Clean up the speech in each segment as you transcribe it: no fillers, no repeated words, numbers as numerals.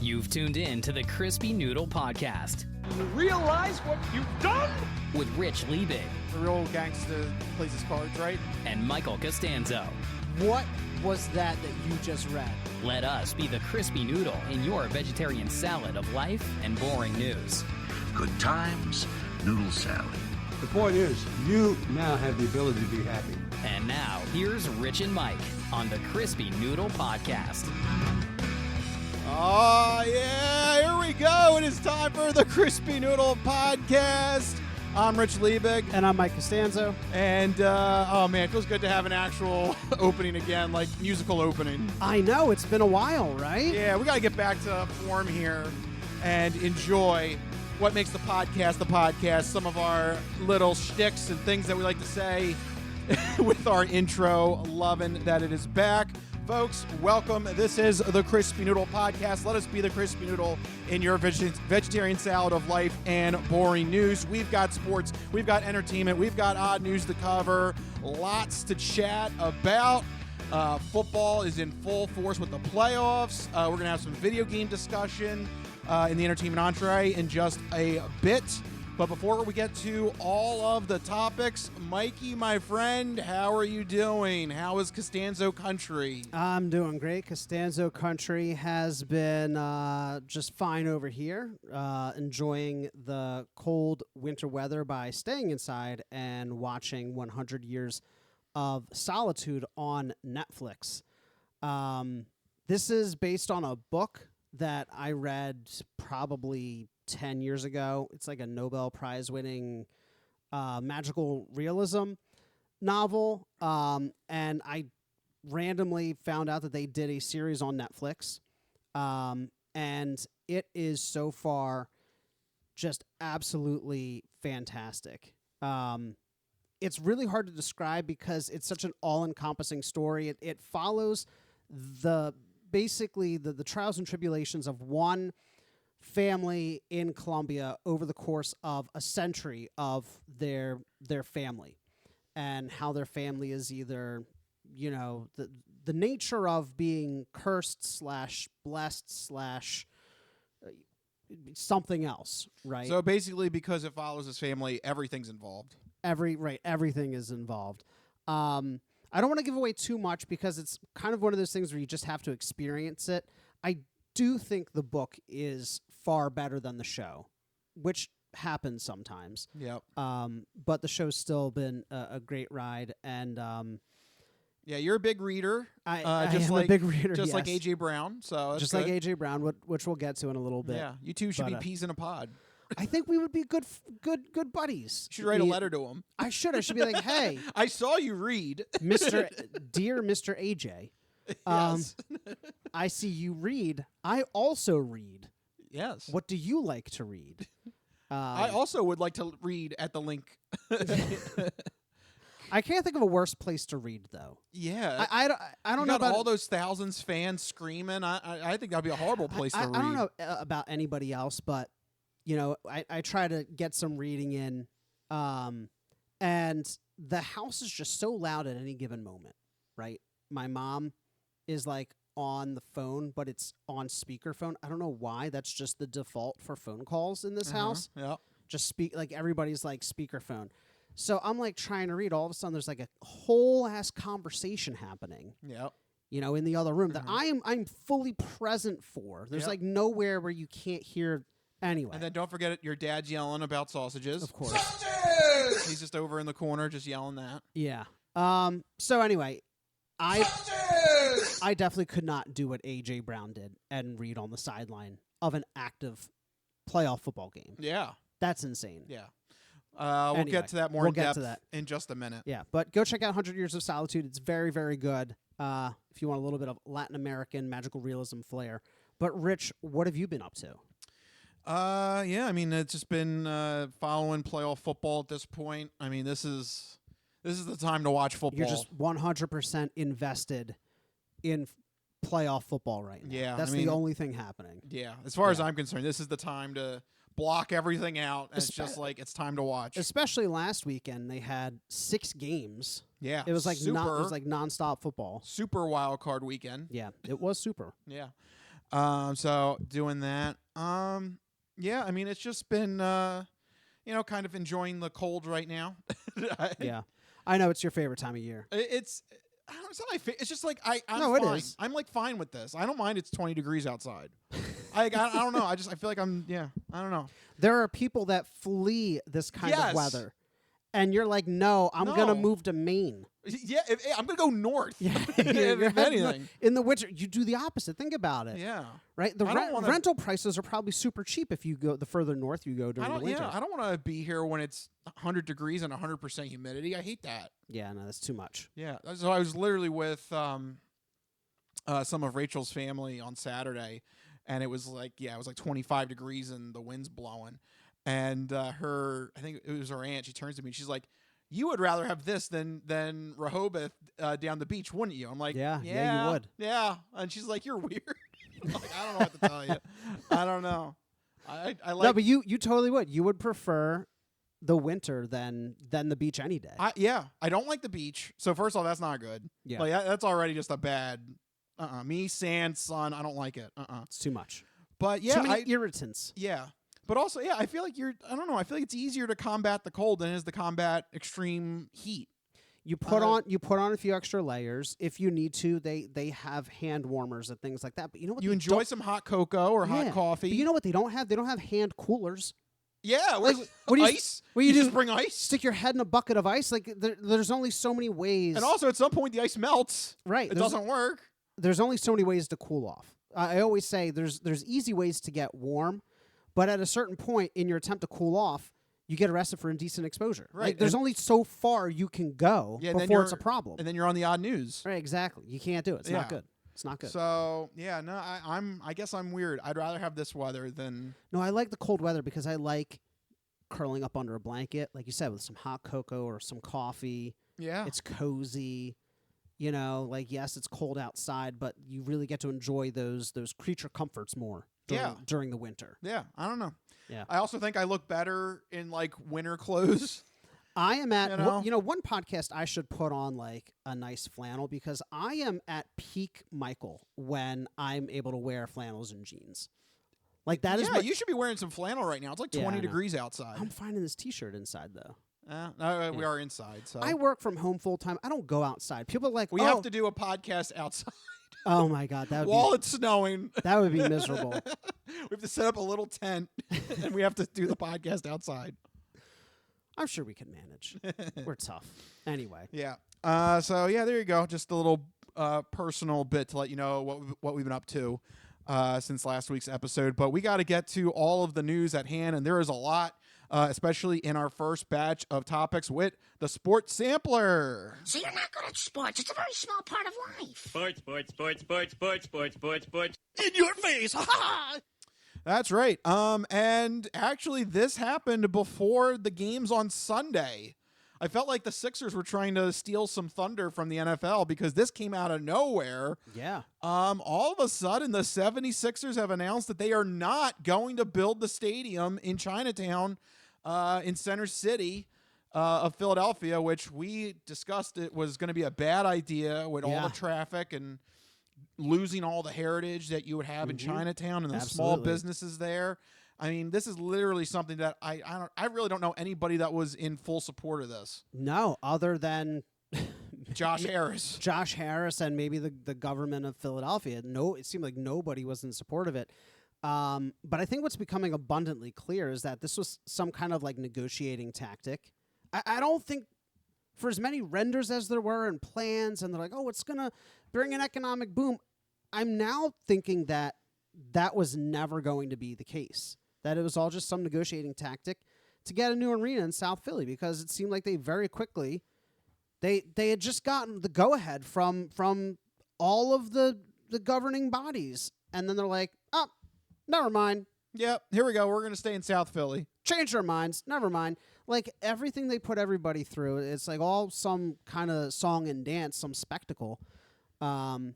You've tuned in to the Crispy Noodle Podcast. You realize what you've done? With Rich Liebig. The real gangster plays his cards, right? And Michael Costanzo. What was that you just read? Let us be the Crispy Noodle in your vegetarian salad of life and boring news. Good times, noodle salad. The point is, you now have the ability to be happy. And now, here's Rich and Mike on the Crispy Noodle Podcast. Oh, yeah, here we go. It is time for the Crispy Noodle Podcast. I'm Rich Liebig. And I'm Mike Costanzo. And, oh, man, it feels good to have an actual opening again, like musical opening. I know, it's been a while, right? Yeah, we got to get back to form here and enjoy what makes the podcast, some of our little shticks and things that we like to say with our intro. Loving that it is back. Folks, welcome. This is the Crispy Noodle Podcast. Let us be the Crispy Noodle in your vegetarian salad of life and boring news. We've got sports, we've got entertainment, we've got odd news to cover, lots to chat about. Football is in full force with the playoffs. We're going to have some video game discussion in the entertainment entree in just a bit. But before we get to all of the topics, Mikey, my friend, how are you doing? How is Costanzo Country? I'm doing great. Costanzo Country has been just fine over here, enjoying the cold winter weather by staying inside and watching 100 Years of Solitude on Netflix. This is based on a book that I read probably 10 years ago. It's like a Nobel Prize winning magical realism novel. And I randomly found out that they did a series on Netflix. And it is so far just absolutely fantastic. It's really hard to describe because it's such an all-encompassing story. It follows the trials and tribulations of one family in Colombia over the course of a century of their family, and how their family is either, you know, the nature of being cursed / blessed / something else, right? So basically, because it follows his family, everything's involved. Everything is involved. I don't want to give away too much because it's kind of one of those things where you just have to experience it. I do think the book is far better than the show, which happens sometimes. Yep. But the show's still been a great ride, and yeah, you're a big reader. I am a big reader, just yes. like AJ Brown. So that's just good. like AJ Brown, which we'll get to in a little bit. Yeah, you two should be peas in a pod. I think we would be good buddies. You should write a letter to him. I should be like, hey, I saw you read, dear Mr. AJ. Yes. I see you read. I also read. Yes. What do you like to read? I also would like to read at the link. I can't think of a worse place to read, though. Yeah. I don't know about all those thousands fans screaming. I think that'd be a horrible place to read. I don't know about anybody else, but you know, I try to get some reading in, and the house is just so loud at any given moment, right? My mom is like on the phone, but it's on speakerphone. I don't know why. That's just the default for phone calls in this house. Yeah. Just like everybody's like speakerphone. So I'm like trying to read. All of a sudden, there's like a whole ass conversation happening. Yep. You know, in the other room that I'm fully present for. There's like nowhere where you can't hear. Anyway. And then don't forget it, your dad's yelling about sausages. Of course. Sausages! He's just over in the corner just yelling that. Yeah. So anyway, I definitely could not do what A.J. Brown did and read on the sideline of an active playoff football game. Yeah. That's insane. Yeah. We'll get to that more in depth in just a minute. Yeah, but go check out 100 Years of Solitude. It's very, very good if you want a little bit of Latin American magical realism flair. But Rich, what have you been up to? Yeah, I mean, it's just been following playoff football at this point. I mean, this is the time to watch football. You're just 100% invested in playoff football right now. Yeah. That's the only thing happening. Yeah. As far as I'm concerned, this is the time to block everything out. And it's just like, it's time to watch. Especially last weekend, they had 6 games. Yeah. It was like nonstop football. Super wild card weekend. Yeah, it was super. Yeah. So doing that. Yeah, I mean, it's just been, kind of enjoying the cold right now. Yeah. I know it's your favorite time of year. It's not my it's just like I'm No, it fine. is. I'm like fine with this. I don't mind it's 20 degrees outside. I don't know. I feel like I don't know. There are people that flee this kind Yes. of weather. And you're like, no, I'm going to move to Maine. Yeah, I'm going to go north. Yeah, if anything. in the winter, you do the opposite. Think about it. Yeah. Right? The I don't wanna- rental prices are probably super cheap if you go the further north you go during the winter. Yeah, I don't want to be here when it's 100 degrees and 100% humidity. I hate that. Yeah, no, that's too much. Yeah. So I was literally with some of Rachel's family on Saturday, and it was like 25 degrees and the wind's blowing. And I think it was her aunt, she turns to me and she's like, you would rather have this than Rehoboth down the beach, wouldn't you? I'm like, yeah, you would. Yeah. And she's like, you're weird. I'm like, I don't know what to tell you. I don't know. I like. No, but you totally would. You would prefer the winter than the beach any day. I don't like the beach. So first of all, that's not good. Yeah. Like that's already just a bad. Me, sand, sun. I don't like it. It's too much. But yeah, too many irritants. Yeah. But also, I feel like I don't know. I feel like it's easier to combat the cold than it is to combat extreme heat. You put on a few extra layers if you need to. They have hand warmers and things like that. But you know what? You enjoy some hot cocoa or hot coffee. But you know what they don't have? They don't have hand coolers. Yeah, Like, what do you ice. What you do? Just bring ice. Stick your head in a bucket of ice. Like there's only so many ways. And also, at some point, the ice melts. Right. It doesn't work. There's only so many ways to cool off. I always say there's easy ways to get warm, but at a certain point in your attempt to cool off, you get arrested for indecent exposure. Right. Like, there's only so far you can go before it's a problem. And then you're on the odd news. Right, exactly. You can't do it. It's not good. It's not good. So I guess I'm weird. I'd rather have this weather than. No, I like the cold weather because I like curling up under a blanket, like you said, with some hot cocoa or some coffee. Yeah. It's cozy. You know, like, yes, it's cold outside, but you really get to enjoy those creature comforts more during the winter. Yeah, I don't know. Yeah. I also think I look better in like winter clothes. I am at, You know? one podcast I should put on like a nice flannel because I am at peak Michael when I'm able to wear flannels and jeans. Like that is. Yeah, you should be wearing some flannel right now. It's like 20 degrees outside. I'm finding this T-shirt inside though. No, we are inside. So I work from home full time. I don't go outside. People are like, we have to do a podcast outside. Oh my God, that would while it's snowing. That would be miserable. We have to set up a little tent, and we have to do the podcast outside. I'm sure we can manage. We're tough. Anyway. Yeah. So yeah, there you go. Just a little personal bit to let you know what we've been up to since last week's episode. But we got to get to all of the news at hand, and there is a lot. Especially in our first batch of topics with the Sports Sampler. So you're not good at sports. It's a very small part of life. Sports. In your face. Ha ha! That's right. And actually this happened before the games on Sunday. I felt like the Sixers were trying to steal some thunder from the NFL because this came out of nowhere. Yeah. All of a sudden, the 76ers have announced that they are not going to build the stadium in Chinatown in Center City of Philadelphia, which we discussed it was going to be a bad idea with all the traffic and losing all the heritage that you would have in Chinatown and the small businesses there. I mean, this is literally something that I really don't know anybody that was in full support of this. No, other than Josh Harris. Josh Harris and maybe the government of Philadelphia. No, it seemed like nobody was in support of it. But I think what's becoming abundantly clear is that this was some kind of like negotiating tactic. I don't think for as many renders as there were and plans, and they're like, oh, it's going to bring an economic boom. I'm now thinking that was never going to be the case. That it was all just some negotiating tactic to get a new arena in South Philly because it seemed like they very quickly they had just gotten the go-ahead from all of the governing bodies. And then they're like, oh, never mind. Yep, here we go. We're going to stay in South Philly. Changed their minds. Never mind. Like everything they put everybody through, it's like all some kind of song and dance, some spectacle. And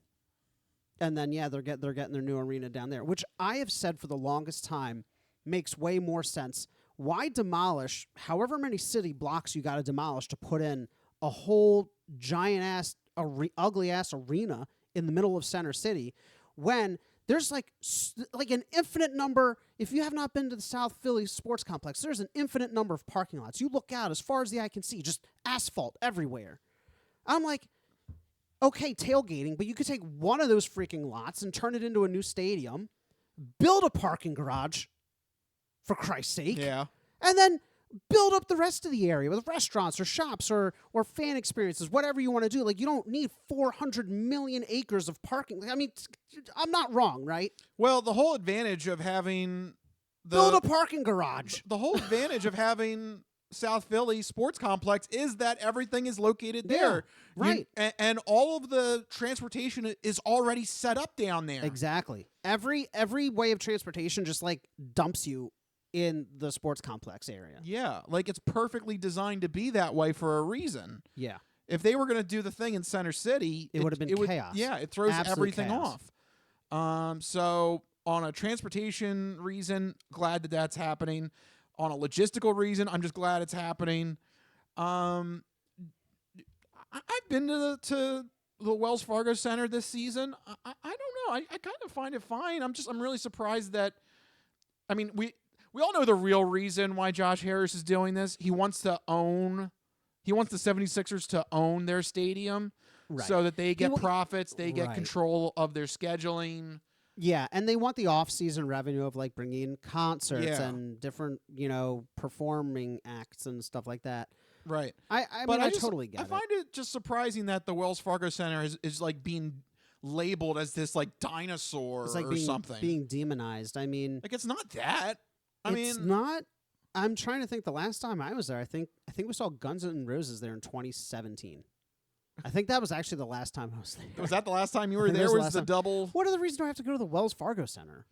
then, they're getting their new arena down there, which I have said for the longest time makes way more sense. Why demolish however many city blocks you got to demolish to put in a whole giant-ass, ugly-ass arena in the middle of Center City when There's like an infinite number. If you have not been to the South Philly Sports Complex, there's an infinite number of parking lots. You look out as far as the eye can see, just asphalt everywhere. I'm like, okay, tailgating, but you could take one of those freaking lots and turn it into a new stadium, build a parking garage, for Christ's sake. Yeah. And then build up the rest of the area with restaurants or shops or fan experiences, whatever you want to do. Like, you don't need 400 million acres of parking. I mean, I'm not wrong, right? Well, the whole advantage of having build a parking garage. The whole advantage of having South Philly Sports Complex is that everything is located there. Yeah, right. And all of the transportation is already set up down there. Exactly. Every way of transportation just like dumps you in the sports complex area. Yeah, like it's perfectly designed to be that way for a reason. Yeah. If they were going to do the thing in Center City, it would have been chaos. Yeah, it throws Absolute everything chaos. off. So on a transportation reason, glad that that's happening. On a logistical reason, I'm just glad it's happening. I've been to the Wells Fargo Center this season. I don't know. I kind of find it fine. I'm really surprised that. I mean, we all know the real reason why Josh Harris is doing this. He wants the 76ers to own their stadium, right, so that they get profits, they get control of their scheduling. Yeah, and they want the off-season revenue of like bringing in concerts and different, performing acts and stuff like that. Right. I totally get it. I find it just surprising that the Wells Fargo Center is like being labeled as this like dinosaur it's like or something. Being demonized. I mean, like it's not that. It's not. I'm trying to think. The last time I was there, I think we saw Guns N' Roses there in 2017. I think that was actually the last time I was there. Was that the last time you were there? Was the double? What other reason do I have to go to the Wells Fargo Center?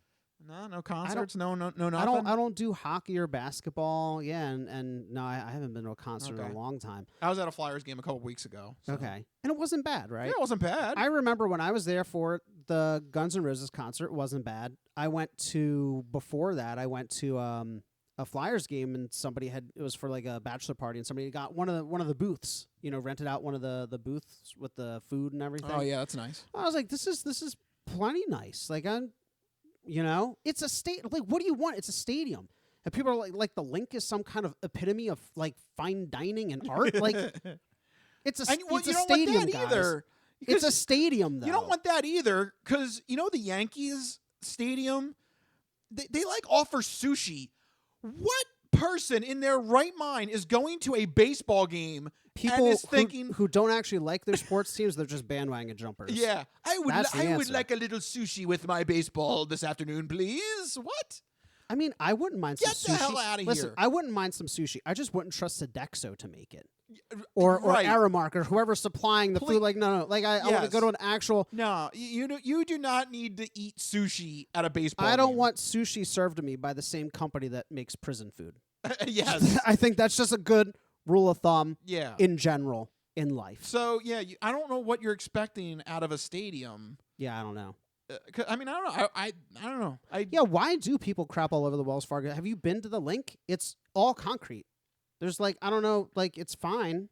No concerts. No nothing. I don't do hockey or basketball. Yeah, and no, I haven't been to a concert in a long time. I was at a Flyers game a couple weeks ago. So. Okay, and it wasn't bad, right? Yeah, it wasn't bad. I remember when I was there for the Guns N' Roses concert. It wasn't bad. Before that, I went to a Flyers game, and it was for like a bachelor party, and somebody got one of the booths, rented out one of the booths with the food and everything. Oh yeah, that's nice. I was like, this is plenty nice. Like it's a state. Like, what do you want? It's a stadium. And people are like the Link is some kind of epitome of like fine dining and art. Like, it's a stadium, either. It's a stadium, though. You don't want that either, because the Yankees stadium, they like offer sushi. What person in their right mind is going to a baseball game People and is thinking who don't actually like their sports teams? They're just bandwagon jumpers. Yeah, I would like a little sushi with my baseball this afternoon, please. What? I mean, I wouldn't mind some sushi. Get the hell out of here. I wouldn't mind some sushi. I just wouldn't trust Sodexo to make it. Or Aramark or whoever's supplying the food. Like, no. Like, I want to go to an actual... No, you do not need to eat sushi at a baseball I don't game. want sushi served to me by the same company that makes prison food. Yes. I think that's just a good rule of thumb in general in life. So, yeah, I don't know what you're expecting out of a stadium. Yeah, I don't know. I mean, I don't know. I don't know. Why do people crap all over the Wells Fargo? Have you been to the Link? It's all concrete. There's like, I don't know, like it's fine.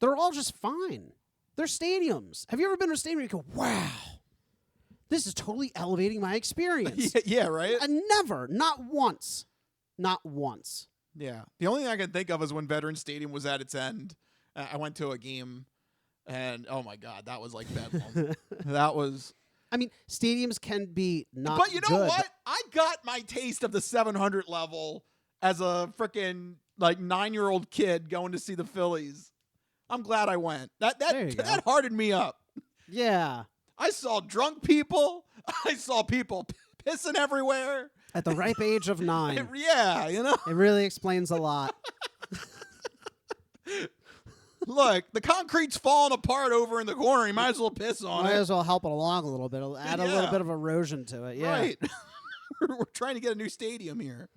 They're all just fine. They're stadiums. Have you ever been to a stadium and you go, wow, this is totally elevating my experience? Yeah, right? Never. Not once. Not once. Yeah. The only thing I can think of is when Veterans Stadium was at its end. I went to a game and, oh my God, that was like bedlam. That was... I mean, stadiums can be not But you know good, what? I got my taste of the 700 level as a freaking like 9-year-old kid going to see the Phillies. I'm glad I went. That hardened me up. Yeah. I saw drunk people. I saw people pissing everywhere. At the ripe age of 9. Yeah, It really explains a lot. Look, the concrete's falling apart over in the corner. You might as well piss on it. Might as well help it along a little bit. Add a little bit of erosion to it. Yeah. Right. We're trying to get a new stadium here.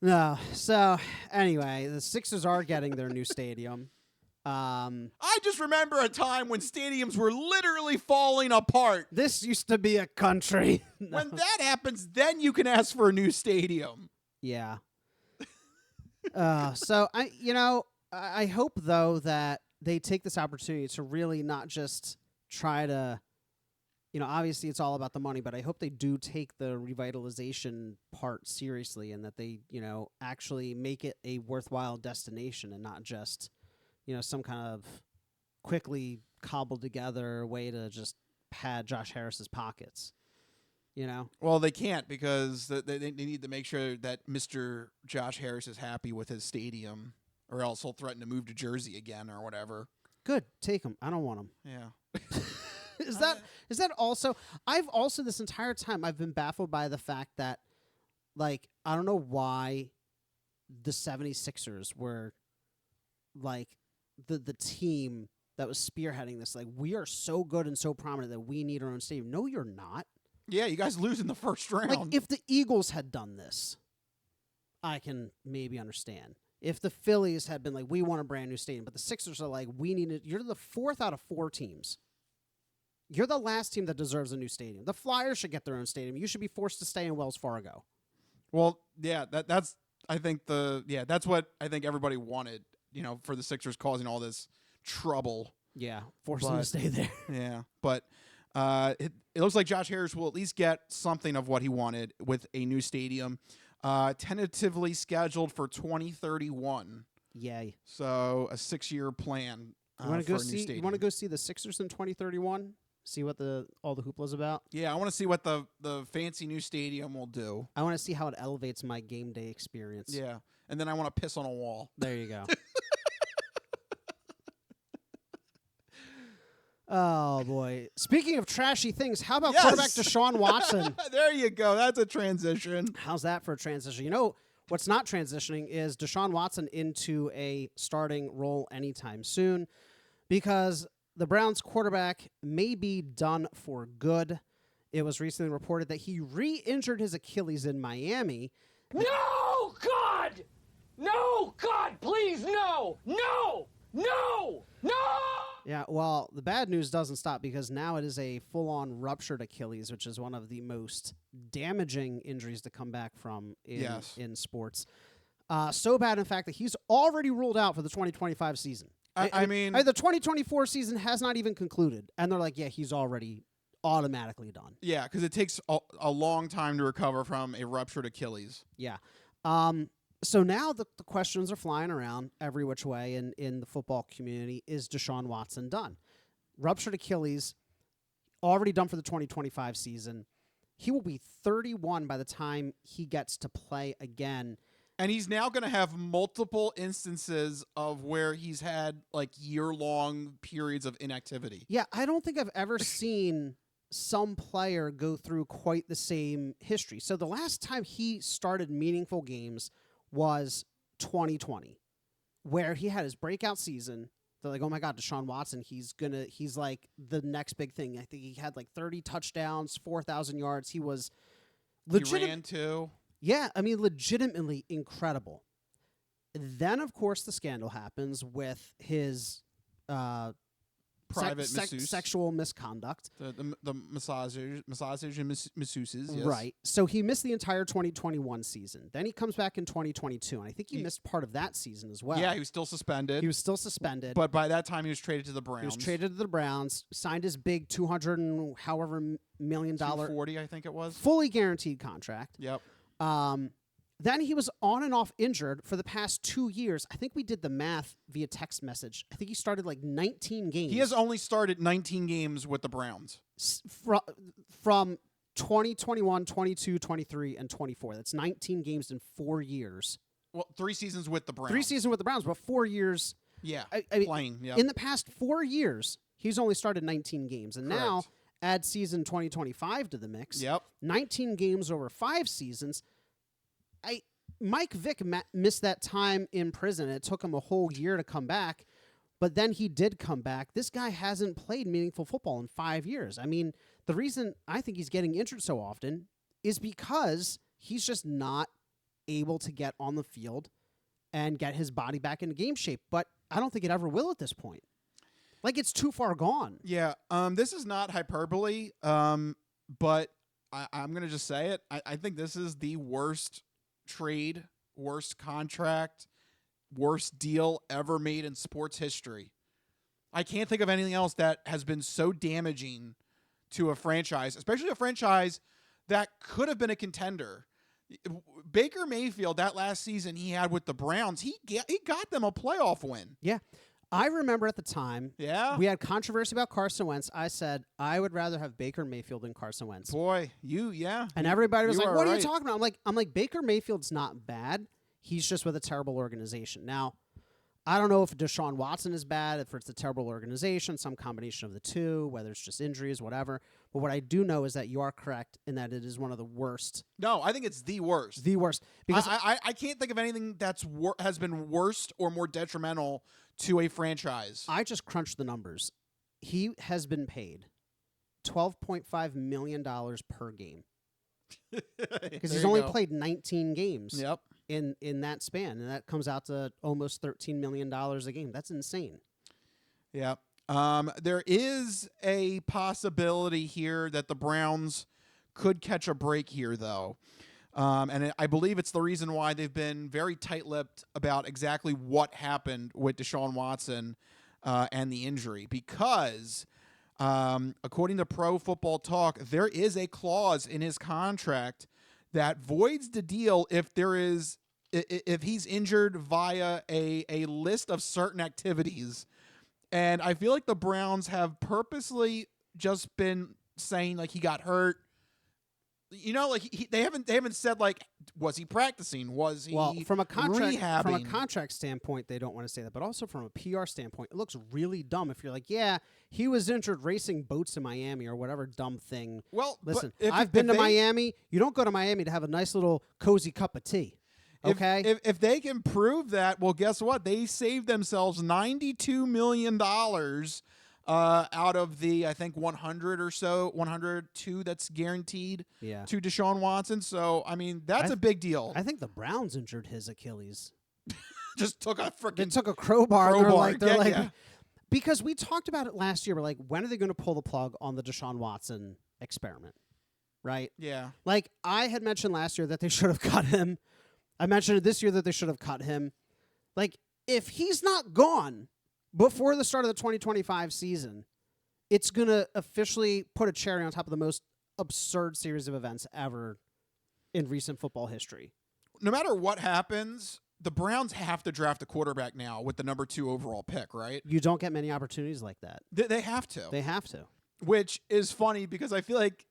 No. So, anyway, the Sixers are getting their new stadium. I just remember a time when stadiums were literally falling apart. This used to be a country. No. When that happens, then you can ask for a new stadium. Yeah. So, I hope, though, that they take this opportunity to really not just try to obviously it's all about the money, but I hope they do take the revitalization part seriously and that they, actually make it a worthwhile destination and not just, some kind of quickly cobbled together way to just pad Josh Harris's pockets. Well, they can't because they need to make sure that Mr. Josh Harris is happy with his stadium, or else he'll threaten to move to Jersey again or whatever. Good, take him. I don't want him. Yeah. Is that also? I've also this entire time I've been baffled by the fact that, like, I don't know why the 76ers were like the team that was spearheading this. Like, we are so good and so prominent that we need our own stadium. No, you're not. Yeah, you guys lose in the first round. Like, if the Eagles had done this, I can maybe understand. If the Phillies had been like, we want a brand new stadium, but the Sixers are like, we need it. You're the 4th out of 4 teams. You're the last team that deserves a new stadium. The Flyers should get their own stadium. You should be forced to stay in Wells Fargo. Well, yeah, that's what I think everybody wanted, for the Sixers causing all this trouble. Yeah, force them to stay there. Yeah, but it looks like Josh Harris will at least get something of what he wanted with a new stadium, tentatively scheduled for 2031. Yay! So a 6-year plan. You want to go for a new stadium. You want to go see the Sixers in 2031? See what all the hoopla's about? Yeah, I want to see what the fancy new stadium will do. I want to see how it elevates my game day experience. Yeah, and then I want to piss on a wall. There you go. Oh, boy. Speaking of trashy things, how about quarterback Deshaun Watson? There you go. That's a transition. How's that for a transition? What's not transitioning is Deshaun Watson into a starting role anytime soon because the Browns quarterback may be done for good. It was recently reported that he re-injured his Achilles in Miami. No, God! No, God, please, no! No! No! No! Yeah, well, the bad news doesn't stop because now it is a full-on ruptured Achilles, which is one of the most damaging injuries to come back from in sports. So bad, in fact, that he's already ruled out for the 2025 season. I mean, the 2024 season has not even concluded, and they're like, yeah, he's already automatically done. Yeah, because it takes a long time to recover from a ruptured Achilles. Yeah. So now the questions are flying around every which way in the football community. Is Deshaun Watson done? Ruptured Achilles, already done for the 2025 season. He will be 31 by the time he gets to play again. And he's now going to have multiple instances of where he's had like year-long periods of inactivity. Yeah, I don't think I've ever seen some player go through quite the same history. So the last time he started meaningful games was 2020, where he had his breakout season. They're like, oh my God, Deshaun Watson, he's like the next big thing. I think he had like 30 touchdowns, 4,000 yards. He was legit. He ran too. Yeah, I mean, legitimately incredible. Then, of course, the scandal happens with his private masseuse. Sexual misconduct. The massage and masseuses, yes. Right. So he missed the entire 2021 season. Then he comes back in 2022, and I think he missed part of that season as well. Yeah, he was still suspended. But by that time, he was traded to the Browns. He was traded to the Browns, signed his big $200 and however million $240, I think it was. Fully guaranteed contract. Yep. Then he was on and off injured for the past 2 years. I think we did the math via text message. I think he started like 19 games. He has only started 19 games with the Browns. From 2021, 22, 23, and 24. That's 19 games in 4 years. Well, 3 seasons with the Browns. 3 seasons with the Browns, but 4 years. Yeah, I mean, playing. Yep. In the past 4 years, he's only started 19 games. And now, add season 2025 to the mix. Yep. 19 games over 5 seasons. Mike Vick missed that time in prison. It took him a whole year to come back, but then he did come back. This guy hasn't played meaningful football in 5 years. I mean, the reason I think he's getting injured so often is because he's just not able to get on the field and get his body back into game shape. But I don't think it ever will at this point. Like, it's too far gone. Yeah. This is not hyperbole, but I'm going to just say it. I think this is the worst trade, worst contract, worst deal ever made in sports history. I can't think of anything else that has been so damaging to a franchise, especially a franchise that could have been a contender. Baker Mayfield, that last season he had with the Browns, he got them a playoff win. Yeah. I remember at the time, Yeah, we had controversy about Carson Wentz. I said, I would rather have Baker Mayfield than Carson Wentz. boy, And everybody was like, what are right. you talking about? I'm like, Baker Mayfield's not bad. He's just with a terrible organization. Now, I don't know if Deshaun Watson is bad, if it's a terrible organization, some combination of the two, whether it's just injuries, whatever. But what I do know is that you are correct in that it is one of the worst. No, I think it's the worst. The worst. Because I can't think of anything that's has been worse or more detrimental to a franchise. I just crunched the numbers. He has been paid $12.5 million per game. Because he's only played 19 games. Yep. In that span, and that comes out to almost $13 million a game. That's insane. Yeah. There is a possibility here that the Browns could catch a break here, though. And I believe it's the reason why they've been very tight-lipped about exactly what happened with Deshaun Watson and the injury. Because, according to Pro Football Talk, there is a clause in his contract that voids the deal if he's injured via a list of certain activities. And I feel like the Browns have purposely just been saying like he got hurt. You know, like they haven't said like, was he practicing? Was he from a contract rehabbing? From a contract standpoint, they don't want to say that, but also from a PR standpoint, it looks really dumb if you're like, yeah, he was injured racing boats in Miami or whatever dumb thing. Well, listen, but I've been to Miami. You don't go to Miami to have a nice little cozy cup of tea. Okay. If they can prove that, well, guess what? They saved themselves $92 million out of the, I think, 100 or so, 102 that's guaranteed to Deshaun Watson. So, I mean, that's a big deal. I think the Browns injured his Achilles. Just took a freaking... They took a crowbar. They're like, yeah. Because we talked about it last year. We're like, when are they going to pull the plug on the Deshaun Watson experiment? Right? Yeah. Like, I had mentioned last year that they should have cut him. I mentioned it this year that they should have cut him. Like, if he's not gone before the start of the 2025 season, it's going to officially put a cherry on top of the most absurd series of events ever in recent football history. No matter what happens, the Browns have to draft a quarterback now with the number 2 overall pick, right? You don't get many opportunities like that. They have to. They have to. Which is funny because I feel like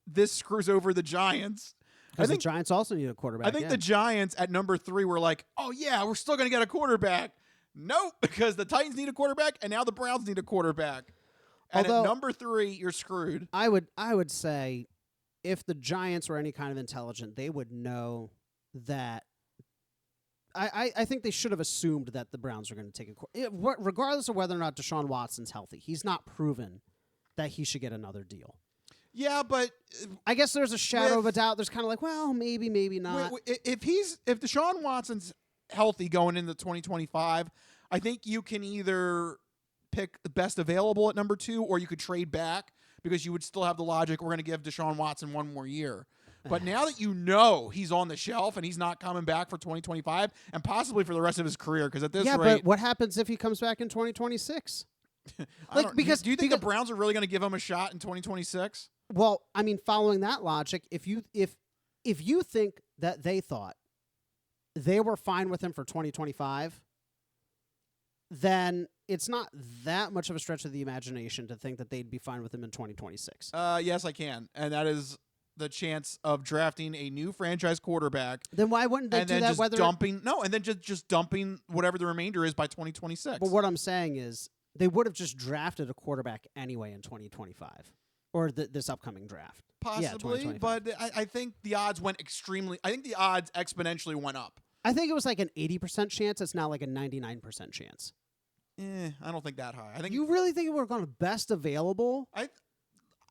this screws over the Giants. Because the Giants also need a quarterback. I think the Giants at number 3 were like, oh, yeah, we're still going to get a quarterback. Nope, because the Titans need a quarterback, and now the Browns need a quarterback. And at number 3, you're screwed. I would say if the Giants were any kind of intelligent, they would know that. I think they should have assumed that the Browns are going to take a regardless of whether or not Deshaun Watson's healthy. He's not proven that he should get another deal. Yeah, but I guess there's a shadow of a doubt. There's kind of like, well, maybe not. If Deshaun Watson's healthy going into 2025, I think you can either pick the best available at number 2, or you could trade back because you would still have the logic, we're going to give Deshaun Watson one more year. But now that you know he's on the shelf and he's not coming back for 2025 and possibly for the rest of his career, because at this rate... but what happens if he comes back in 2026? Do you think the Browns are really going to give him a shot in 2026? Well, I mean, following that logic, if you think that they thought they were fine with him for 2025, then it's not that much of a stretch of the imagination to think that they'd be fine with him in 2026. Yes, I can. And that is the chance of drafting a new franchise quarterback. Then why wouldn't they do that? And then just dumping whatever the remainder is by 2026. But what I'm saying is they would have just drafted a quarterback anyway in 2025 or this upcoming draft. Possibly, but I think the odds went I think the odds exponentially went up. I think it was like an 80% chance. It's now like a 99% chance. I don't think that high. I think you really think it would have gone best available?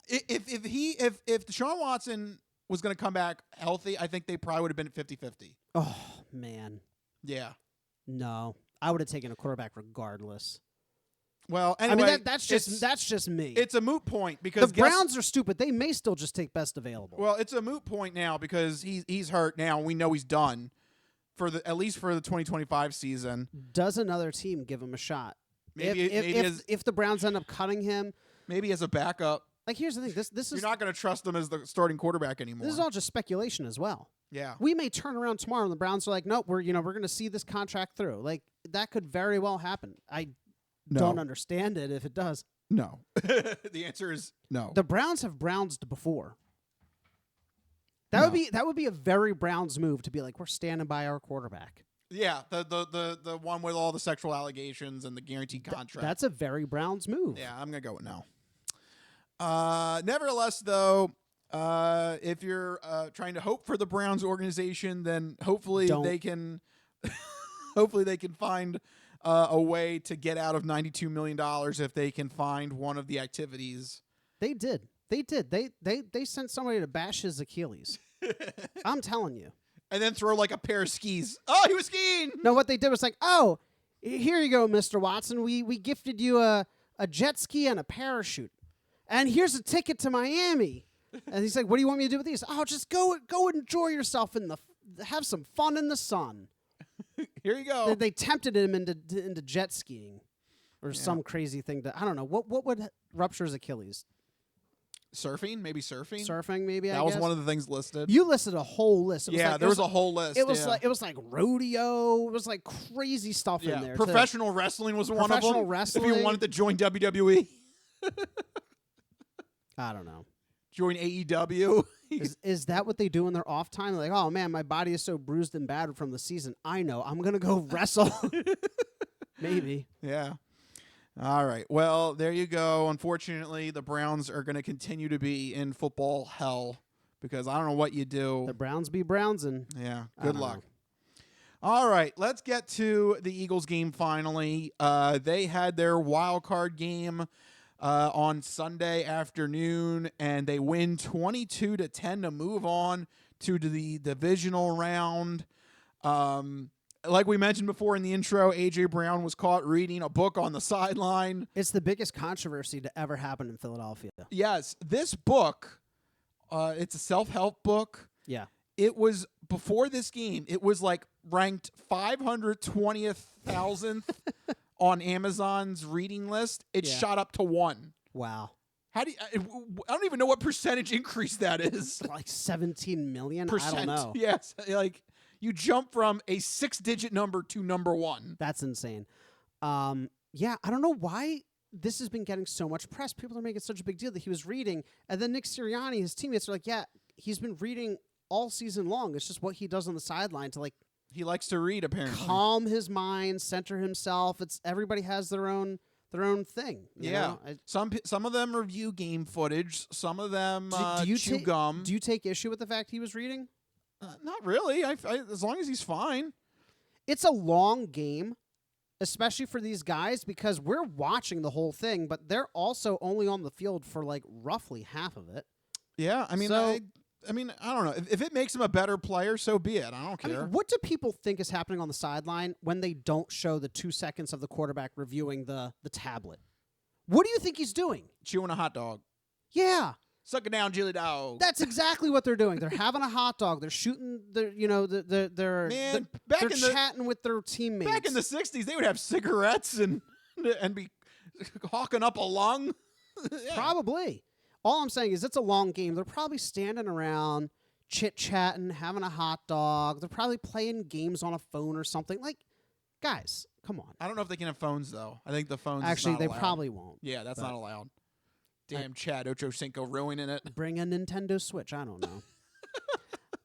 If Deshaun Watson was going to come back healthy, I think they probably would have been at 50-50. Oh man. Yeah. No, I would have taken a quarterback regardless. Well, anyway, I mean that's just me. It's a moot point because the Browns are stupid. They may still just take best available. Well, it's a moot point now because he's hurt now. We know he's done at least for the 2025 season. Does another team give him a shot? Maybe if the Browns end up cutting him, maybe as a backup. Like, here's the thing. This is You're not going to trust them as the starting quarterback anymore. This is all just speculation as well. Yeah. We may turn around tomorrow and the Browns are like, nope, we're going to see this contract through. Like, that could very well happen. I don't understand it if it does. No. The answer is no. The Browns have Brownsed before. That would be a very Browns move to be like, we're standing by our quarterback. Yeah, the one with all the sexual allegations and the guaranteed contract. That's a very Browns move. Yeah, I'm going to go with no. Nevertheless, though, if you're trying to hope for the Browns organization, then hopefully they can find a way to get out of $92 million if they can find one of the activities. They did. They sent somebody to bash his Achilles. I'm telling you. And then throw like a pair of skis. Oh, he was skiing. No, what they did was like, oh, here you go, Mr. Watson. We gifted you a jet ski and a parachute. And here's a ticket to Miami. And he's like, what do you want me to do with these? Oh, just go enjoy yourself have some fun in the sun. Here you go. They tempted him into jet skiing or some crazy thing. I don't know. What would rupture his Achilles? Surfing? Maybe surfing? Surfing, maybe, I That was guess. one of the things listed. You listed a whole list. There was a whole list. It was like rodeo. It was like crazy stuff in there. Professional wrestling was one of them. Professional wrestling. If you wanted to join WWE. I don't know. Join AEW. Is that what they do in their off time? They're like, oh man, my body is so bruised and battered from the season. I know. I'm gonna go wrestle. Maybe. Yeah. All right. Well, there you go. Unfortunately, the Browns are going to continue to be in football hell because I don't know what you do. The Browns be Browns and yeah. Good luck. All right. Let's get to the Eagles game finally. They had their wild card game on Sunday afternoon, and they win 22-10 to move on to the divisional round. Like we mentioned before in the intro, A.J. Brown was caught reading a book on the sideline. It's the biggest controversy to ever happen in Philadelphia. Yes. This book, it's a self-help book. Yeah. It was, before this game, it was like ranked 520,000th on Amazon's reading list. It shot up to 1. Wow. I don't even know what percentage increase that is. Like 17 million? I don't know. Yes. Like, you jump from a 6-digit number to number 1. That's insane. Yeah, I don't know why this has been getting so much press. People are making such a big deal that he was reading. And then Nick Sirianni, his teammates are like, yeah, he's been reading all season long. It's just what he does on the sideline to, like, he likes to read, apparently. Calm his mind, center himself. Everybody has their own thing. You know? Some of them review game footage. Some of them chew do gum. Do you take issue with the fact he was reading? Not really. As long as he's fine. It's a long game, especially for these guys, because we're watching the whole thing, but they're also only on the field for like roughly half of it. Yeah, I mean, I don't know. If it makes him a better player, so be it. I don't care. I mean, what do people think is happening on the sideline when they don't show the 2 seconds of the quarterback reviewing the tablet? What do you think he's doing? Chewing a hot dog. Yeah. Suck it down, Jilly Dog. That's exactly what they're doing. They're having a hot dog. They're shooting. They're chatting with their teammates. Back in the 60s, they would have cigarettes and be hawking up a lung. Yeah. Probably. All I'm saying is it's a long game. They're probably standing around, chit-chatting, having a hot dog. They're probably playing games on a phone or something. Like, guys, come on. I don't know if they can have phones, though. I think the phones Actually, they allowed. probably won't. Yeah, that's not allowed. Damn Chad Ochocinco ruining it. Bring a Nintendo Switch. I don't know.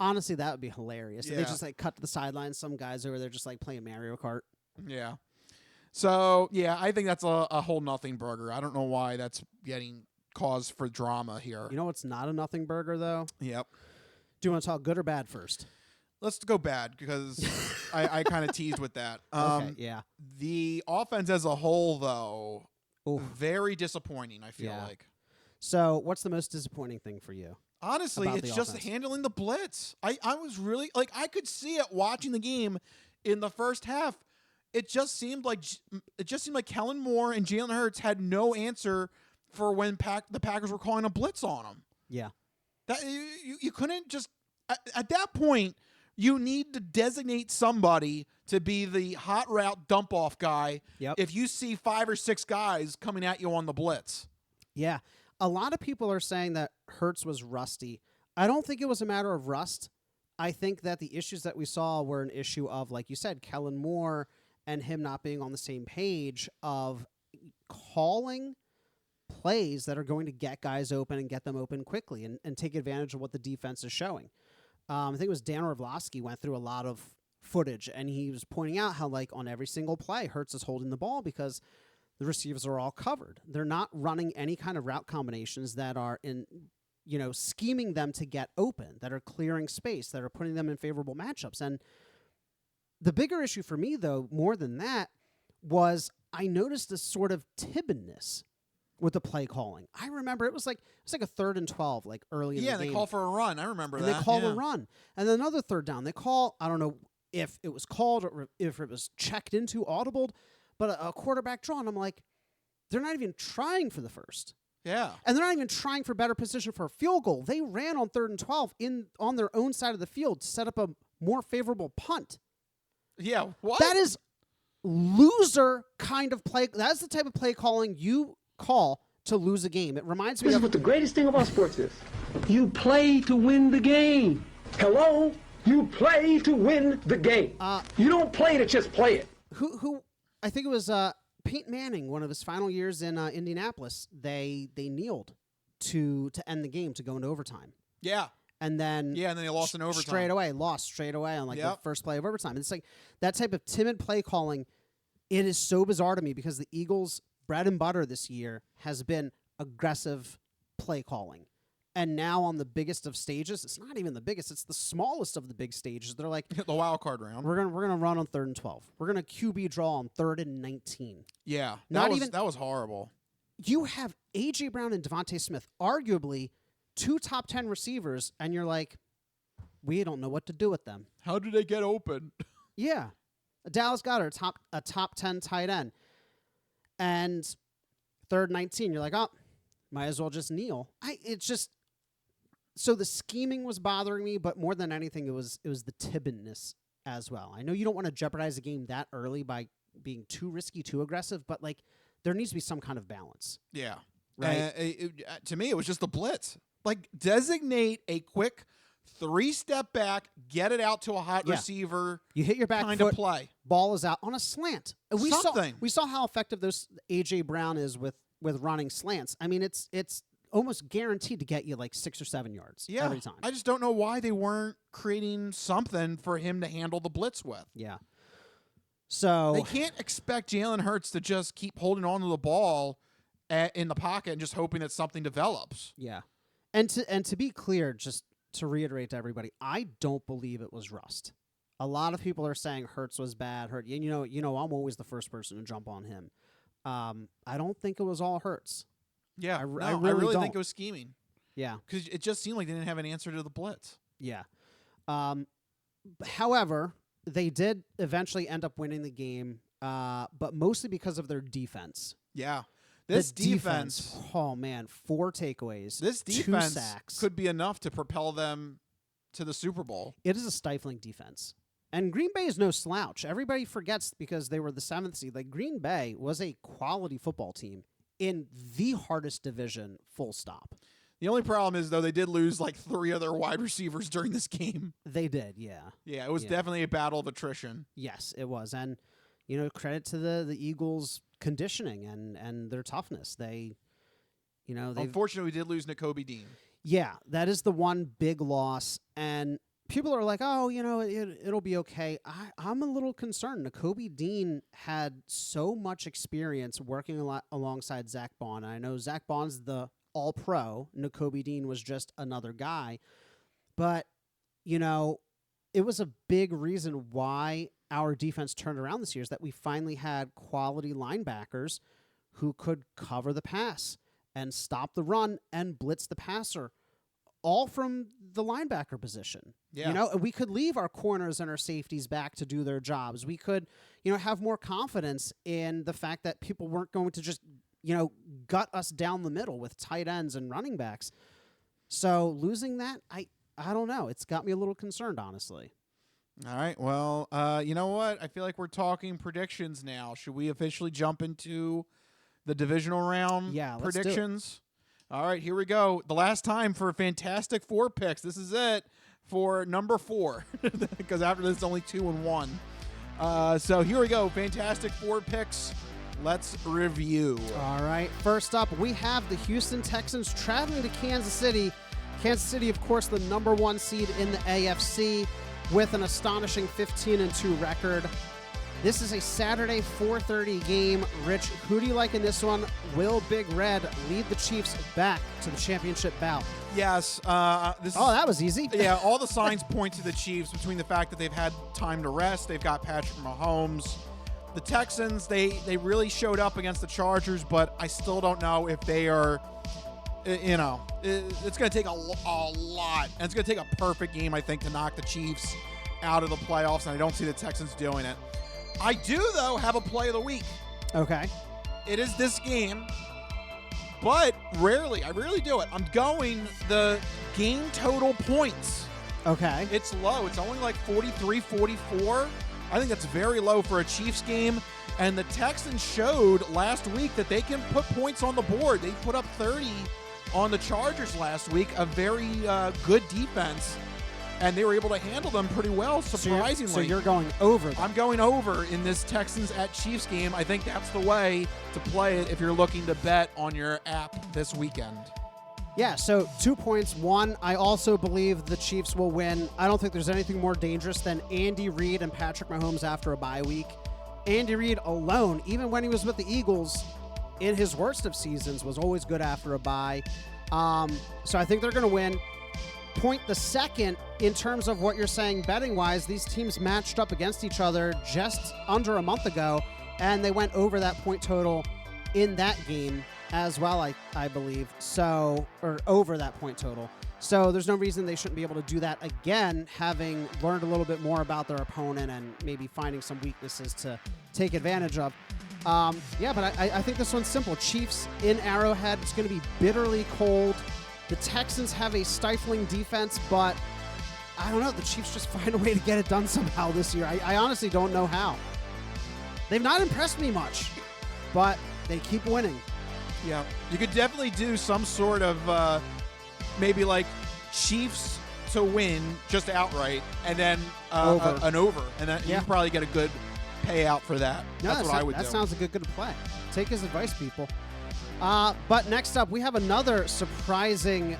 Honestly, that would be hilarious. If they just like cut to the sidelines, some guys over there just like playing Mario Kart. Yeah. So, yeah, I think that's a whole nothing burger. I don't know why that's getting cause for drama here. You know what's not a nothing burger, though? Yep. Do you want to talk good or bad first? Let's go bad because I kind of teased with that. Okay, yeah. The offense as a whole, though, Oof. very disappointing, I feel like. So what's the most disappointing thing for you? Honestly, it's just handling the blitz. I was really, like, I could see it watching the game in the first half. It just seemed like Kellen Moore and Jalen Hurts had no answer for when the Packers were calling a blitz on them. Yeah. That you couldn't just at that point, you need to designate somebody to be the hot route dump off guy. Yep. If you see 5 or 6 guys coming at you on the blitz. Yeah. a lot of people are saying that Hurts was rusty. I don't think it was a matter of rust. I think that the issues that we saw were an issue of, like you said, Kellen Moore and him not being on the same page of calling plays that are going to get guys open and get them open quickly and take advantage of what the defense is showing. I think it was Dan Orlovsky went through a lot of footage, and he was pointing out how, like, on every single play, Hurts is holding the ball because the receivers are all covered. They're not running any kind of route combinations that are scheming them to get open, that are clearing space, that are putting them in favorable matchups. And the bigger issue for me, though, more than that, was I noticed this sort of timidness with the play calling. I remember it was like a 3rd and 12, like early in the game. Yeah, they call for a run. I remember and that. They call a run. And then another 3rd down. They call, I don't know if it was called or if it was checked into, audibled, but a quarterback draw. And I'm like, they're not even trying for the first. Yeah. And they're not even trying for better position for a field goal. They ran on 3rd and 12 on their own side of the field to set up a more favorable punt. Yeah, what? That is loser kind of play. That's the type of play calling you call to lose a game. It reminds me This of is what the greatest thing about sports is. You play to win the game. Hello? You play to win the game. You don't play to just play it. Who I think it was Peyton Manning, one of his final years in Indianapolis, they kneeled to end the game to go into overtime. Yeah. And then they lost in overtime. Lost straight away on the first play of overtime. It's like that type of timid play calling. It is so bizarre to me because the Eagles' bread and butter this year has been aggressive play calling. And now on the biggest of stages, it's not even the biggest, it's the smallest of the big stages. They're like the wild card round. We're gonna run on 3rd and 12. We're gonna QB draw on 3rd and 19. Yeah. That was horrible. You have A.J. Brown and Devontae Smith, arguably 2 top 10 receivers, and you're like, we don't know what to do with them. How do they get open? Yeah. Dallas Goedert, a top 10 tight end. And 3rd 19, you're like, oh, might as well just kneel. So the scheming was bothering me, but more than anything, it was the timidness as well. I know you don't want to jeopardize a game that early by being too risky, too aggressive, but like there needs to be some kind of balance. Yeah. Right. To me, it was just the blitz. Like, designate a quick 3-step back, get it out to a hot receiver. You hit your back kind foot, of play. Ball is out on a slant. We saw how effective those A.J. Brown is with running slants. I mean, it's almost guaranteed to get you like 6 or 7 yards every time. I just don't know why they weren't creating something for him to handle the blitz with. Yeah. So they can't expect Jalen Hurts to just keep holding on to the ball in the pocket and just hoping that something develops. Yeah. And to be clear, just to reiterate to everybody, I don't believe it was rust. A lot of people are saying Hurts was bad. You know, I'm always the first person to jump on him. I don't think it was all Hurts. Yeah, I really don't think it was scheming. Yeah, because it just seemed like they didn't have an answer to the blitz. Yeah. However, they did eventually end up winning the game, but mostly because of their defense. Yeah. This defense, oh man, 4 takeaways. This 2 defense sacks. could be enough to propel them to the Super Bowl. It is a stifling defense. And Green Bay is no slouch. Everybody forgets because they were the 7th seed. Like, Green Bay was a quality football team in the hardest division, full stop. The only problem is, though, they did lose like 3 other wide receivers during this game. They did, yeah. Yeah, it was definitely a battle of attrition. Yes, it was. And, credit to the Eagles' conditioning and their toughness. Unfortunately, we did lose Nakobe Dean. Yeah, that is the one big loss. And people are like, oh, it'll be okay. I'm a little concerned. Nakobe Dean had so much experience working alongside Zach Bond. I know Zach Bond's the all-pro. Nakobe Dean was just another guy. But, it was a big reason why our defense turned around this year is that we finally had quality linebackers who could cover the pass and stop the run and blitz the passer, all from the linebacker position. Yeah. We could leave our corners and our safeties back to do their jobs. We could, have more confidence in the fact that people weren't going to just, gut us down the middle with tight ends and running backs. So losing that, I don't know. It's got me a little concerned, honestly. All right. Well, you know what? I feel like we're talking predictions now. Should we officially jump into the divisional round predictions? All right, here we go. The last time for Fantastic Four picks. This is it for number 4, because after this, it's only 2 and 1. So here we go. Fantastic Four picks. Let's review. All right. First up, we have the Houston Texans traveling to Kansas City. Kansas City, of course, the number 1 seed in the AFC with an astonishing 15-2 record. This is a Saturday 4:30 game. Rich, who do you like in this one? Will Big Red lead the Chiefs back to the championship bout? Yes. That was easy. Yeah, all the signs point to the Chiefs between the fact that they've had time to rest. They've got Patrick Mahomes. The Texans, they really showed up against the Chargers, but I still don't know if they are, it's going to take a lot. And it's going to take a perfect game, I think, to knock the Chiefs out of the playoffs, and I don't see the Texans doing it. I do, though, have a play of the week. Okay. It is this game, but I rarely do it. I'm going the game total points. Okay. It's low. It's only like 43, 44. I think that's very low for a Chiefs game. And the Texans showed last week that they can put points on the board. They put up 30 on the Chargers last week, a very good defense. And they were able to handle them pretty well, surprisingly. So you're going over. I'm going over in this Texans at Chiefs game. I think that's the way to play it if you're looking to bet on your app this weekend. Yeah, so 2 points. One, I also believe the Chiefs will win. I don't think there's anything more dangerous than Andy Reid and Patrick Mahomes after a bye week. Andy Reid alone, even when he was with the Eagles in his worst of seasons, was always good after a bye. So I think they're going to win. Point the second, in terms of what you're saying betting-wise, these teams matched up against each other just under a month ago, and they went over that point total in that game as well, I believe. So, or over that point total. So there's no reason they shouldn't be able to do that again, having learned a little bit more about their opponent and maybe finding some weaknesses to take advantage of. But I think this one's simple. Chiefs in Arrowhead. It's going to be bitterly cold. The Texans have a stifling defense, but I don't know. The Chiefs just find a way to get it done somehow this year. I honestly don't know how. They've not impressed me much, but they keep winning. Yeah, you could definitely do some sort of maybe like Chiefs to win just outright, and then an over, and then you probably get a good payout for that. No, that's what I would do. That sounds like a good play. Take his advice, people. But next up, we have another surprising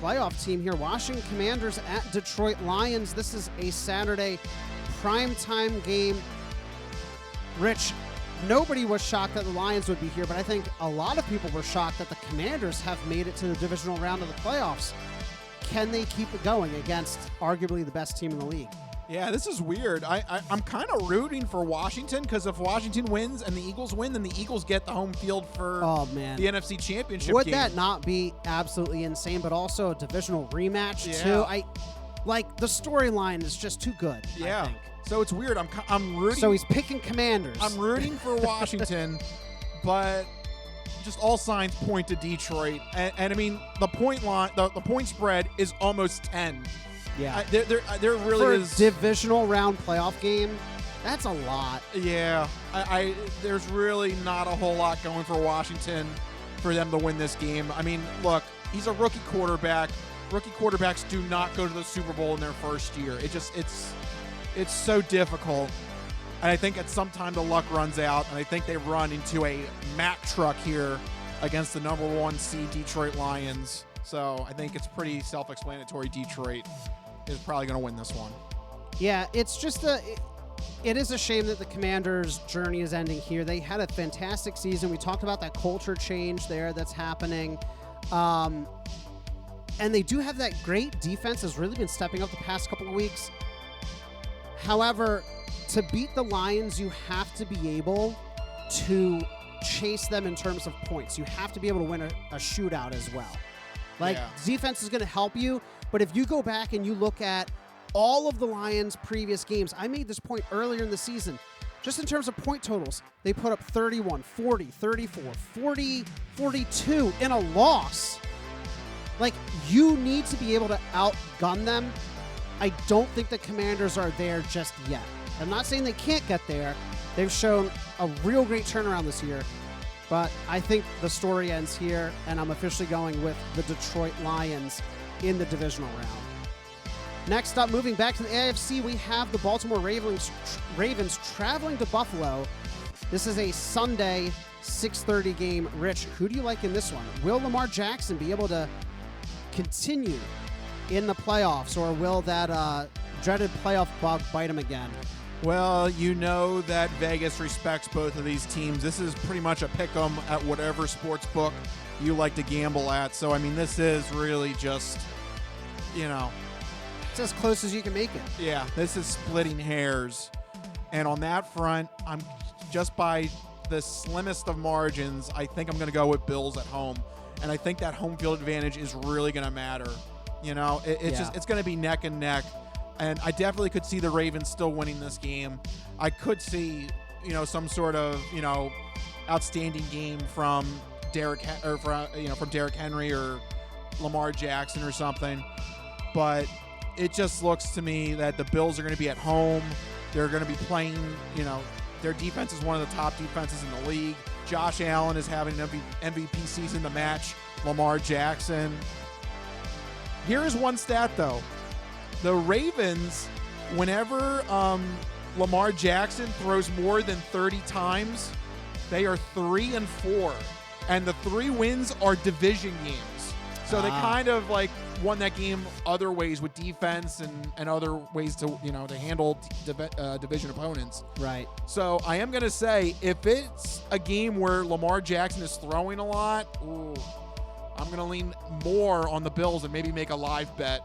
playoff team here. Washington Commanders at Detroit Lions. This is a Saturday primetime game. Rich, nobody was shocked that the Lions would be here, but I think a lot of people were shocked that the Commanders have made it to the divisional round of the playoffs. Can they keep it going against arguably the best team in the league? Yeah, this is weird. I'm kind of rooting for Washington, because if Washington wins and the Eagles win, then the Eagles get the home field for the NFC Championship Would game. that not be absolutely insane, but also a divisional rematch, too? The storyline is just too good, Yeah. I think. So it's weird. I'm rooting. So he's picking Commanders. I'm rooting for Washington, but just all signs point to Detroit. And I mean, the point line, the point spread is almost 10. Yeah. There really for is. a divisional round playoff game, that's a lot. Yeah. There's really not a whole lot going for Washington for them to win this game. I mean, look, he's a rookie quarterback. Rookie quarterbacks do not go to the Super Bowl in their first year. It's so difficult. And I think at some time the luck runs out, and I think they run into a Mack truck here against the number 1 seed Detroit Lions. So I think it's pretty self-explanatory. Detroit is probably going to win this one. Yeah, it's just it is a shame that the Commanders' journey is ending here. They had a fantastic season. We talked about that culture change there that's happening. And they do have that great defense that's really been stepping up the past couple of weeks. However, to beat the Lions, you have to be able to chase them in terms of points. You have to be able to win a shootout as well. Defense is going to help you, but if you go back and you look at all of the Lions' previous games, I made this point earlier in the season, just in terms of point totals, they put up 31, 40, 34, 40, 42 in a loss. You need to be able to outgun them. I don't think the Commanders are there just yet. I'm not saying they can't get there. They've shown a real great turnaround this year. But I think the story ends here, and I'm officially going with the Detroit Lions in the divisional round. Next up, moving back to the AFC, we have the Baltimore Ravens traveling to Buffalo. This is a Sunday 6:30 game. Rich, who do you like in this one? Will Lamar Jackson be able to continue in the playoffs, or will that dreaded playoff bug bite him again? Well, you know that Vegas respects both of these teams. This is pretty much a pick 'em at whatever sports book you like to gamble at. So, I mean, this is really just, It's as close as you can make it. Yeah, this is splitting hairs. And on that front, I'm just by the slimmest of margins, I think I'm going to go with Bills at home. And I think that home field advantage is really going to matter. It's going to be neck and neck. And I definitely could see the Ravens still winning this game. I could see, some sort of, outstanding game from Derrick Henry or Lamar Jackson or something. But it just looks to me that the Bills are going to be at home. They're going to be playing, their defense is one of the top defenses in the league. Josh Allen is having an MVP season to match Lamar Jackson. Here is one stat, though. The Ravens, whenever Lamar Jackson throws more than 30 times, they are 3-4. And the 3 wins are division games. So they kind of won that game other ways with defense and other ways to to handle division opponents. Right. So I am going to say, if it's a game where Lamar Jackson is throwing a lot, I'm going to lean more on the Bills and maybe make a live bet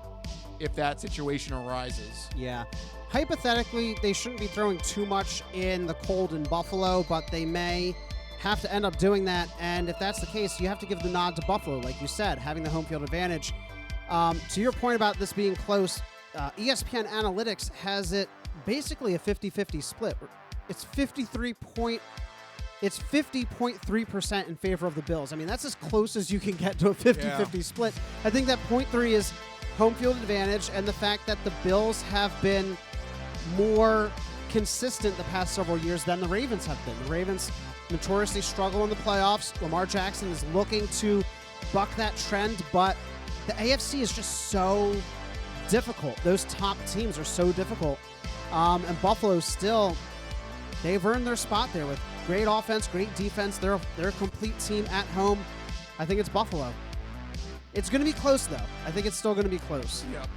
if that situation arises. Yeah. Hypothetically, they shouldn't be throwing too much in the cold in Buffalo, but they may have to end up doing that. And if that's the case, you have to give the nod to Buffalo, like you said, having the home field advantage. To your point about this being close, ESPN Analytics has it basically a 50-50 split. It's 50.3% in favor of the Bills. I mean, that's as close as you can get to a 50-50 split. I think that 0.3 is home field advantage, and the fact that the Bills have been more consistent the past several years than the Ravens have been. The Ravens notoriously struggle in the playoffs. Lamar Jackson is looking to buck that trend, but the AFC is just so difficult. Those top teams are so difficult. And Buffalo still, they've earned their spot there with great offense, great defense. They're a complete team at home. I think it's Buffalo. It's going to be close, though. I think it's still going to be close. Yep.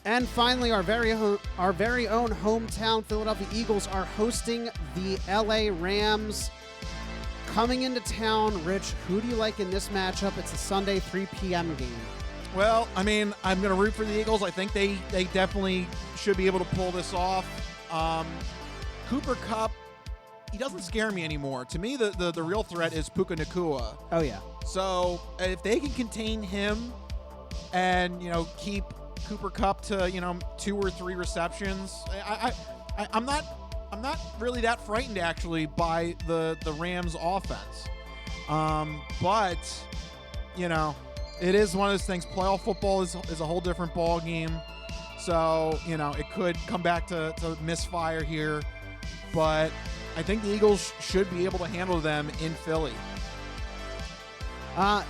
And finally, our very own hometown Philadelphia Eagles are hosting the LA Rams. Coming into town, Rich, who do you like in this matchup? It's a Sunday 3 p.m. game. Well, I mean, I'm going to root for the Eagles. I think they definitely should be able to pull this off. Cooper Kupp, he doesn't scare me anymore. To me, the real threat is Puka Nacua. Oh, yeah. So if they can contain him and, keep Cooper Kupp to, 2 or 3 receptions, I'm not really that frightened, actually, by the Rams' offense. But, it is one of those things. Playoff football is a whole different ball game. So, it could come back to misfire here. But I think the Eagles should be able to handle them in Philly.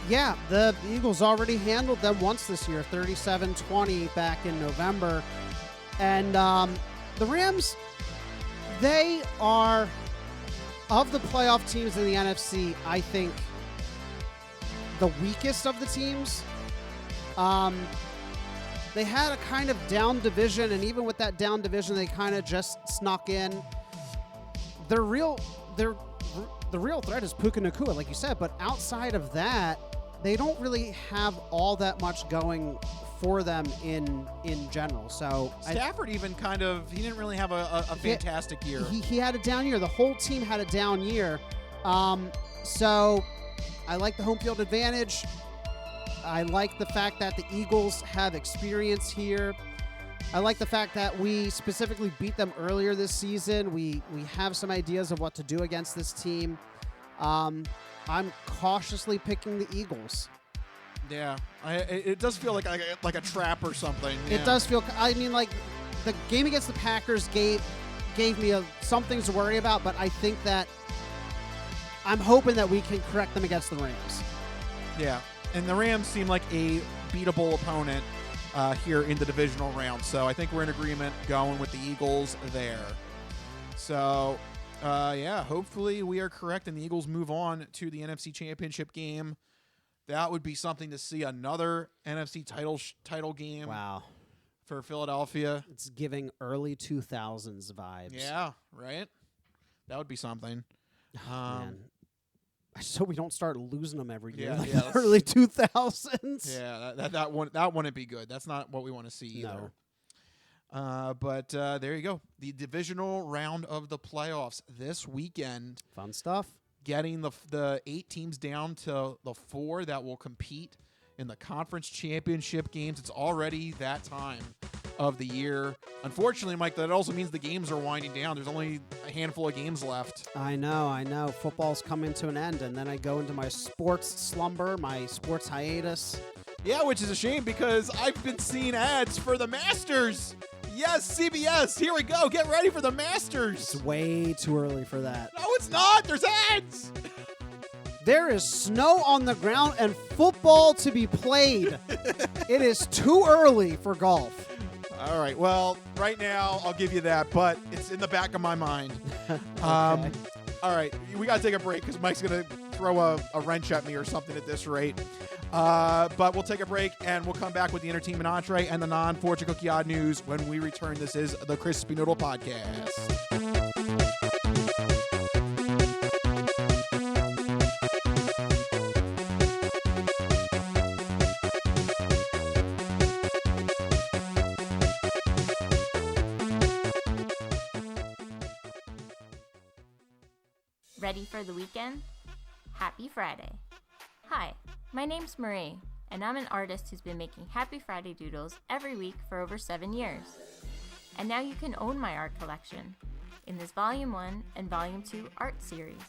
Yeah, the Eagles already handled them once this year, 37-20 back in November. And the Rams, they are, of the playoff teams in the NFC, I think, the weakest of the teams. They had a kind of down division, and even with that down division, they kind of just snuck in. The real threat is Puka Nacua, like you said, but outside of that, they don't really have all that much going for them in general. So Stafford he didn't really have a fantastic year. He had a down year. The whole team had a down year. So I like the home field advantage. I like the fact that the Eagles have experience here. I like the fact that we specifically beat them earlier this season. We have some ideas of what to do against this team. I'm cautiously picking the Eagles. Yeah, it does feel like a trap or something. Yeah. It does feel. I mean, like the game against the Packers gave me some things to worry about, but I think that I'm hoping that we can correct them against the Rams. Yeah, and the Rams seem like a beatable opponent here in the divisional round. So I think we're in agreement going with the Eagles there. So, yeah, hopefully we are correct and the Eagles move on to the NFC Championship game. That would be something to see, another NFC title game. Wow. For Philadelphia. It's giving early 2000s vibes. Yeah, right? That would be something. Man. So we don't start losing them every year. Yeah, Like early 2000s. Yeah, that wouldn't be good. That's not what we want to see either. No. But there you go. The divisional round of the playoffs this weekend. Fun stuff. Getting the 8 teams down to the 4 that will compete in the conference championship games. It's already that time of the year. Unfortunately, Mike, that also means the games are winding down. There's only a handful of games left. I know. Football's coming to an end, and then I go into my sports slumber, my sports hiatus. Yeah, which is a shame because I've been seeing ads for the Masters. Yes, CBS, here we go. Get ready for the Masters. It's way too early for that. No, it's not. There's ads. There is snow on the ground and football to be played. It is too early for golf. All right. Well, right now I'll give you that, but it's in the back of my mind. Okay. All right. We got to take a break because Mike's going to throw a wrench at me or something at this rate. But we'll take a break and we'll come back with the entertainment entree and the non-fortune cookie odd news when we return. This is the Crispy Noodle Podcast. Ready for the weekend? Happy Friday. Hi, my name's Marie, and I'm an artist who's been making Happy Friday doodles every week for over 7 years. And now you can own my art collection in this Volume 1 and Volume 2 art series.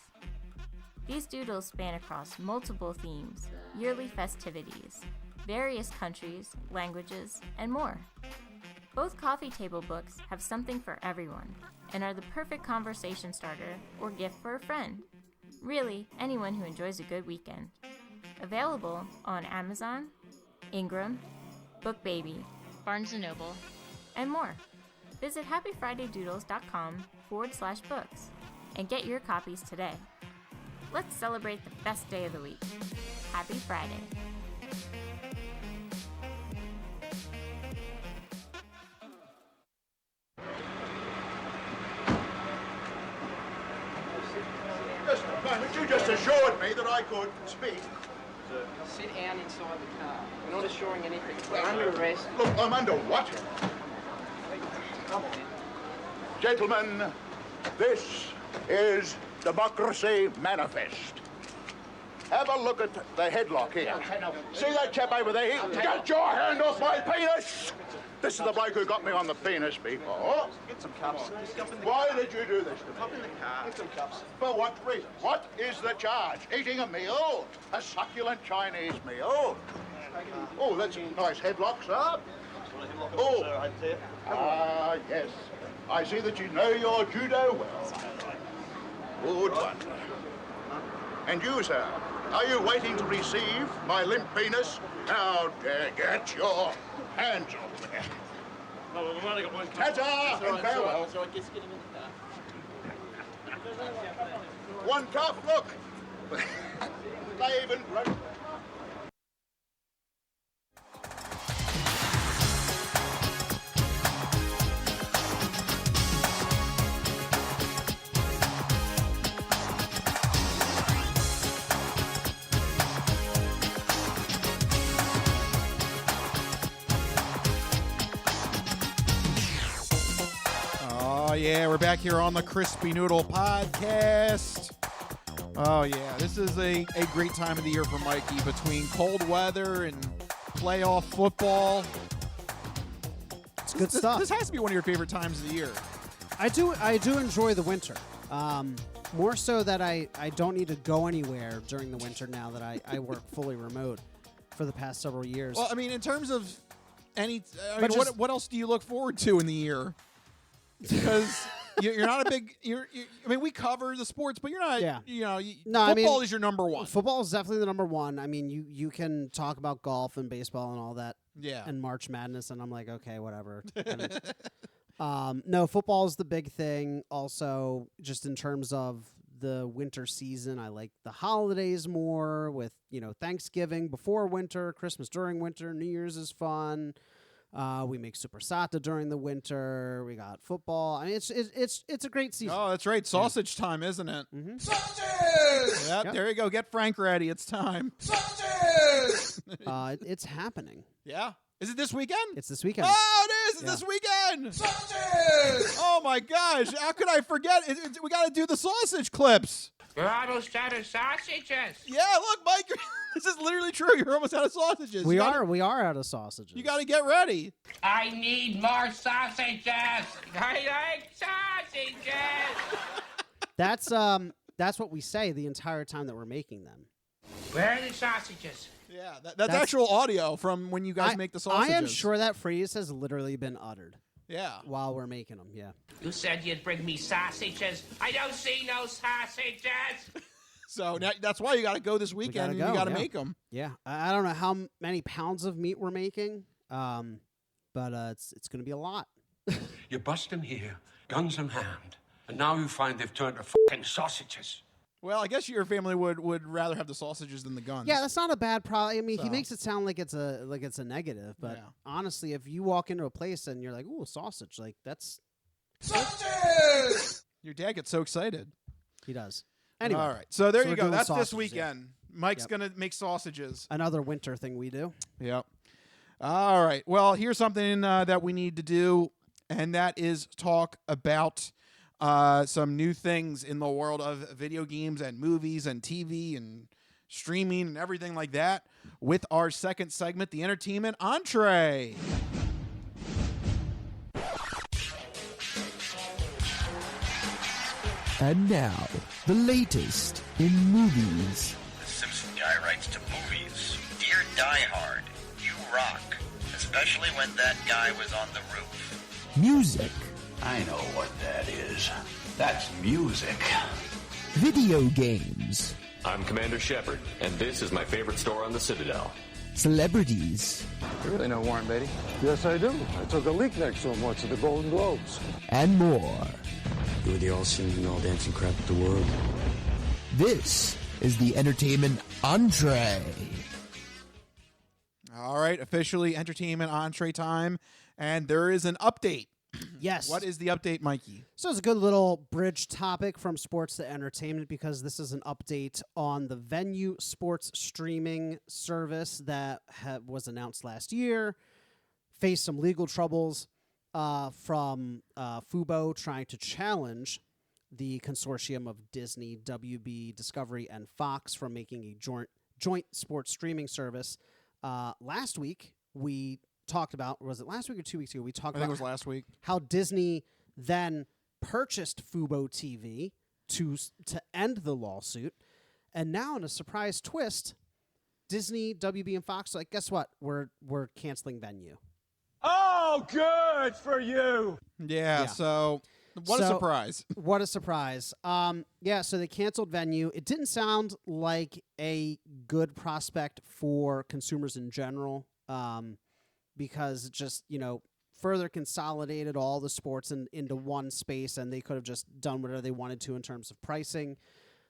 These doodles span across multiple themes, yearly festivities, various countries, languages, and more. Both coffee table books have something for everyone and are the perfect conversation starter or gift for a friend. Really, anyone who enjoys a good weekend. Available on Amazon, Ingram, BookBaby, Barnes & Noble, and more. Visit happyfridaydoodles.com/books and get your copies today. Let's celebrate the best day of the week. Happy Friday. You just assured me that I could speak. Sit down inside the car. We're not assuring anything. We're under arrest. Look, I'm under what? Come on. Gentlemen, this is Democracy Manifest. Have a look at the headlock here. See that chap over there? Get your hand off my penis! This is the bloke who got me on the penis before. Get some cups. Why did you do this to me? Hop in the car. Get some cups. For what reason? What is the charge? Eating a meal? A succulent Chinese meal? Oh, that's a nice headlock, sir. Oh, yes. I see that you know your judo well. Good one. And you, sir, are you waiting to receive my limp penis? Now, get your hands off there. No, we've only got one cup. Ta-ta and farewell. So I guess get him in the car. One cup, look. They even broke. Oh, yeah, we're back here on the Crispy Noodle Podcast. Oh, yeah, this is a great time of the year for Mikey between cold weather and playoff football. It's good stuff. This has to be one of your favorite times of the year. I do enjoy the winter. More so that I don't need to go anywhere during the winter now that I work fully remote for the past several years. Well, I mean, in terms of any, But just- what else do you look forward to in the year? Because you're not a big. I mean, we cover the sports, but you're not. Yeah. No, football is your number one. Football is definitely the number one. I mean, you can talk about golf and baseball and all that. Yeah. And March Madness, and I'm like, okay, whatever. No, football is the big thing. Also, just in terms of the winter season, I like the holidays more. With Thanksgiving before winter, Christmas during winter, New Year's is fun. We make supersata during the winter. We got football. I mean, it's a great season. Oh, that's right. Sausage time, isn't it? Mm-hmm. Sausage! Yep, there you go. Get Frank ready. It's time. Sausage! It's happening. Yeah. Is it this weekend? It's this weekend. Oh, it is. It's this weekend. Sausage! Oh, my gosh. How could I forget? We got to do the sausage clips. We're almost out of sausages. Yeah, look, Mike. This is literally true. You're almost out of sausages. We are out of sausages. You got to get ready. I need more sausages. I like sausages. That's what we say the entire time that we're making them. Where are the sausages? Yeah, that's actual audio from when you guys make the sausages. I am sure that phrase has literally been uttered. Yeah. While we're making them, yeah. You said you'd bring me sausages. I don't see no sausages. So that's why you got to go this weekend and you got to make them. Yeah. I don't know how many pounds of meat we're making, but it's going to be a lot. You bust them here, guns in hand, and now you find they've turned to fucking sausages. Well, I guess your family would rather have the sausages than the guns. Yeah, that's not a bad problem. I mean, he makes it sound like it's a negative, but honestly, if you walk into a place and you're like, "Ooh, sausage," like that's sausages. Your dad gets so excited. He does. Anyway, all right. So there you go. That's sausages, this weekend. Mike's gonna make sausages. Another winter thing we do. Yep. All right. Well, here's something that we need to do, and that is talk about some new things in the world of video games and movies and TV and streaming and everything like that with our second segment, the Entertainment Entree. And now, the latest in movies. The Simpson guy writes to movies. Dear Die Hard, you rock. Especially when that guy was on the roof. Music. I know what that is. That's music. Video games. I'm Commander Shepard, and this is my favorite store on the Citadel. Celebrities. You really know Warren Beatty? Yes, I do. I took a leak next to him once at the Golden Globes. And more. You were the all-singing, all-dancing crap of the world. This is the Entertainment Entree. All right, officially Entertainment Entree time, and there is an update. Yes. What is the update, Mikey? So it's a good little bridge topic from sports to entertainment because this is an update on the Venu sports streaming service that was announced last year, faced some legal troubles from Vubo trying to challenge the consortium of Disney, WB, Discovery, and Fox from making a joint sports streaming service. Last week, we talked about, was it last week or 2 weeks ago? We talked about I think it was last week. How Disney then purchased Vubo TV to end the lawsuit. And now in a surprise twist, Disney, WB, and Fox are like, guess what? We're canceling Venu. Oh, good for you. Yeah. So what a surprise. What a surprise. So they canceled Venu. It didn't sound like a good prospect for consumers in general. Because it just, further consolidated all the sports into one space, and they could have just done whatever they wanted to in terms of pricing.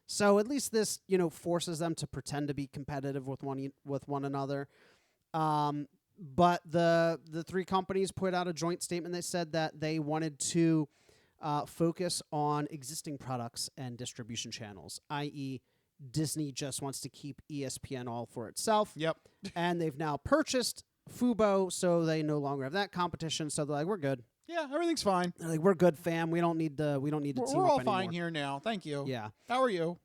So at least this, forces them to pretend to be competitive with one another. But the three companies put out a joint statement. They said that they wanted to focus on existing products and distribution channels, i.e., Disney just wants to keep ESPN all for itself. Yep. And they've now purchased Vubo, so they no longer have that competition. So they're like, we're good. Yeah, everything's fine. They're like, we're good, fam. We don't need to. Team we're all up fine anymore. here now. Thank you. Yeah. How are you?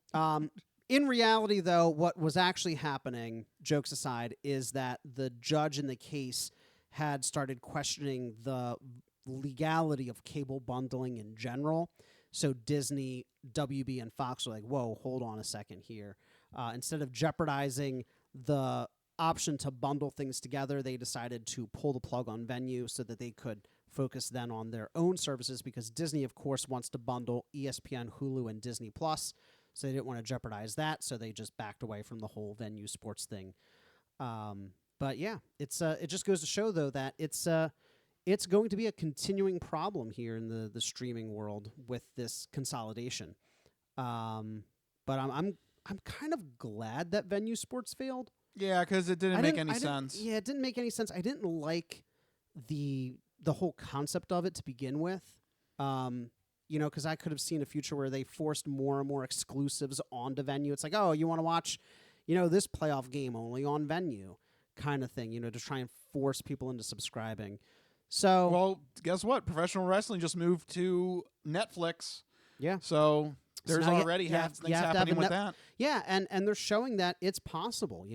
In reality, though, what was actually happening, jokes aside, is that the judge in the case had started questioning the legality of cable bundling in general. So Disney, WB, and Fox were like, whoa, hold on a second here. Instead of jeopardizing the option to bundle things together, they decided to pull the plug on Venu so that they could focus then on their own services because Disney, of course, wants to bundle ESPN, Hulu, and Disney Plus. So they didn't want to jeopardize that, so they just backed away from the whole Venu sports thing. But yeah, it just goes to show though that it's going to be a continuing problem here in the streaming world with this consolidation. But I'm kind of glad that Venu Sports failed. Yeah, because it didn't make any sense. Yeah, it didn't make any sense. I didn't like the whole concept of it to begin with. Because I could have seen a future where they forced more and more exclusives onto Venu. It's like, oh, you want to watch, this playoff game only on Venu kind of thing, to try and force people into subscribing. So, well, guess what? Professional wrestling just moved to Netflix. Yeah. So there's already things happening with that. Yeah, and they're showing that it's possible.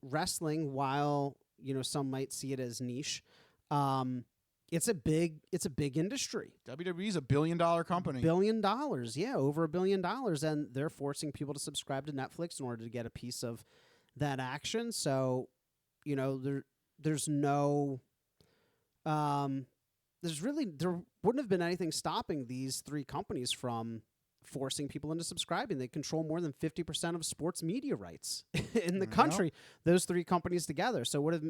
Wrestling, while some might see it as niche, it's a big industry. WWE is $1 billion company. $1 billion, yeah, over $1 billion, and they're forcing people to subscribe to Netflix in order to get a piece of that action. So, there's no, there wouldn't have been anything stopping these three companies from forcing people into subscribing. They control more than 50% of sports media rights in the country. Those three companies together. So it would have,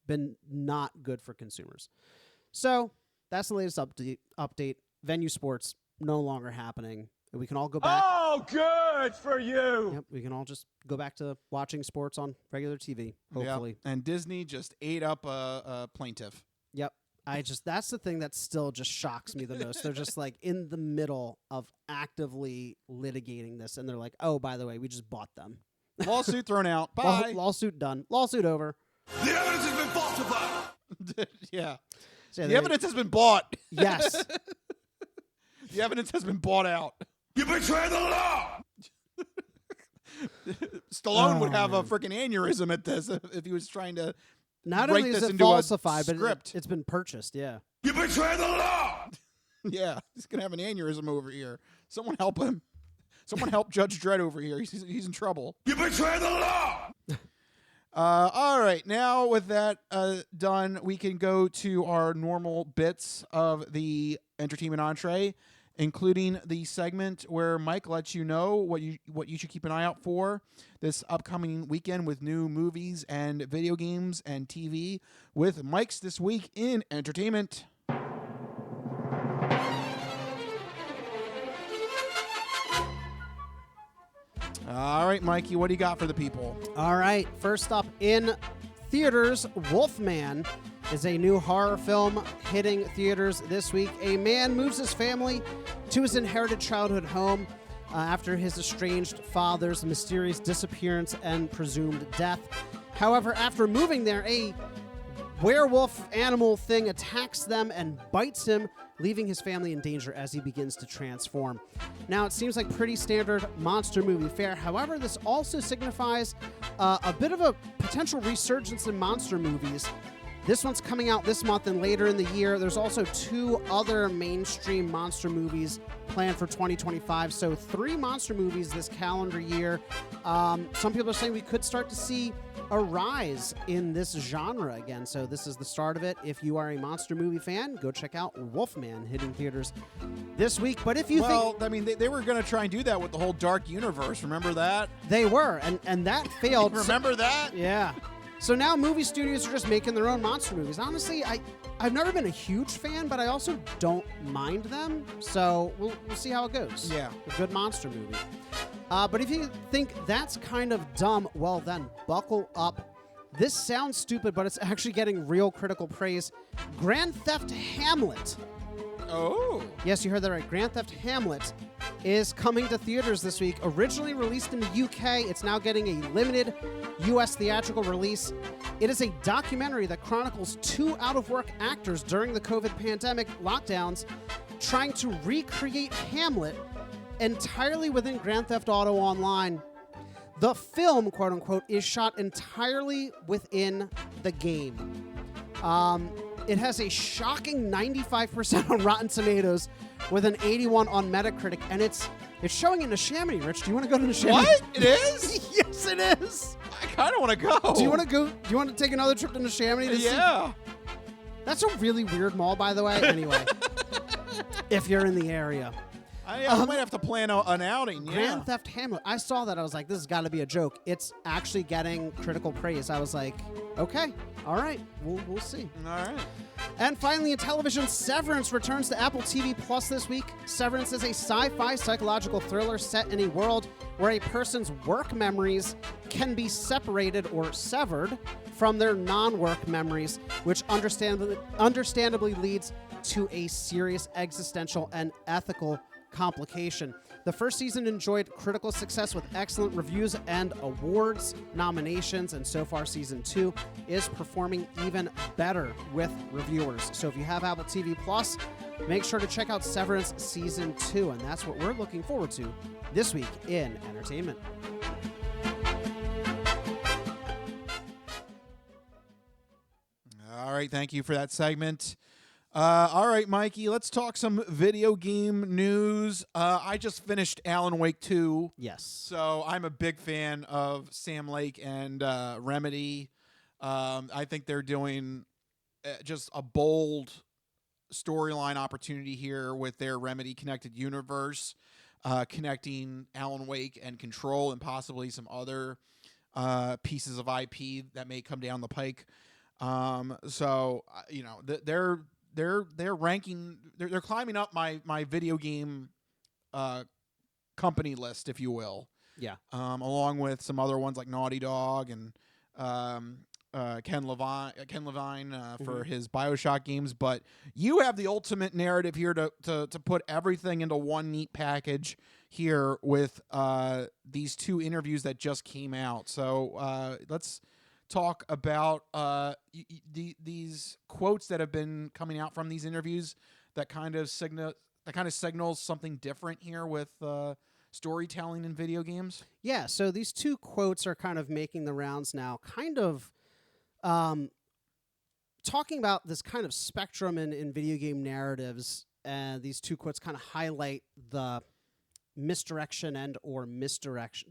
been not good for consumers. So that's the latest update. Venu Sports no longer happening. We can all go back. Oh, good for you. Yep, we can all just go back to watching sports on regular TV, hopefully. Yep. And Disney just ate up a plaintiff. Yep. That's the thing that still just shocks me the most. They're just like in the middle of actively litigating this, and they're like, oh, by the way, we just bought them. Lawsuit thrown out. Bye. Lawsuit done. Lawsuit over. The evidence has been falsified. Yeah. So the evidence has been bought. Yes. The evidence has been bought out. You betrayed the law. Stallone would have a freaking aneurysm at this if he was trying to not write only is this it into falsified, a but script. it's been purchased. Yeah. You betrayed the law. Yeah, he's gonna have an aneurysm over here. Someone help him. Someone help Judge Dredd over here. He's in trouble. You betrayed the law. All right, now with that done, we can go to our normal bits of the entertainment entree, including the segment where Mike lets you know what you should keep an eye out for this upcoming weekend with new movies and video games and TV with Mike's This Week in Entertainment. All right, Mikey, what do you got for the people? All right, first up in theaters, Wolfman is a new horror film hitting theaters this week. A man moves his family to his inherited childhood home after his estranged father's mysterious disappearance and presumed death. However, after moving there, a werewolf animal thing attacks them and bites him, leaving his family in danger as he begins to transform. Now, it seems like pretty standard monster movie fare. However, this also signifies a bit of a potential resurgence in monster movies. This one's coming out this month and later in the year. There's also 2 other mainstream monster movies planned for 2025. So 3 monster movies this calendar year. Some people are saying we could start to see a rise in this genre again. So this is the start of it. If you are a monster movie fan, go check out Wolfman hitting theaters this week. But if you think... I mean, they were going to try and do that with the whole Dark Universe. Remember that? They were, and that failed. Remember that? Yeah. So now movie studios are just making their own monster movies. Honestly, I've never been a huge fan, but I also don't mind them. So we'll see how it goes. Yeah. A good monster movie. But if you think that's kind of dumb, well then, buckle up. This sounds stupid, but it's actually getting real critical praise. Grand Theft Hamlet. Oh. Yes, you heard that right. Grand Theft Hamlet is coming to theaters this week. Originally released in the UK, it's now getting a limited US theatrical release. It is a documentary that chronicles 2 out-of-work actors during the COVID pandemic lockdowns trying to recreate Hamlet entirely within Grand Theft Auto Online. The film, quote-unquote, is shot entirely within the game. It has a shocking 95% on Rotten Tomatoes with an 81 on Metacritic, and it's showing in Neshaminy. Rich, do you want to go to Neshaminy? What? It is? Yes, it is. I kind of want to go. Do you want to go? Do you want to take another trip to Neshaminy? Yeah. That's a really weird mall, by the way. Anyway, if you're in the area. I might have to plan an outing. Grand Theft Hamlet. I saw that. I was like, this has got to be a joke. It's actually getting critical praise. I was like, okay, all right, we'll see. All right. And finally, in television, Severance returns to Apple TV Plus this week. Severance is a sci-fi psychological thriller set in a world where a person's work memories can be separated or severed from their non-work memories, which understandably leads to a serious existential and ethical complication. The first season enjoyed critical success with excellent reviews and awards nominations, and so far season 2 is performing even better with reviewers. So if you have Apple TV Plus, make sure to check out Severance season 2, and that's what we're looking forward to this week in entertainment. All right, thank you for that segment. All right, Mikey, let's talk some video game news. I just finished Alan Wake 2. Yes. So I'm a big fan of Sam Lake and Remedy. I think they're doing just a bold storyline opportunity here with their Remedy connected universe, connecting Alan Wake and Control and possibly some other pieces of IP that may come down the pike. They're ranking. They're climbing up my video game company list, if you will. Yeah. Along with some other ones like Naughty Dog and Ken Levine for his BioShock games. But you have the ultimate narrative here to put everything into one neat package here with these 2 interviews that just came out. So let's talk about these quotes that have been coming out from these interviews that kind of signals something different here with storytelling in video games. Yeah, so these 2 quotes are kind of making the rounds now, kind of talking about this kind of spectrum in video game narratives, and these 2 quotes kind of highlight the direction or misdirection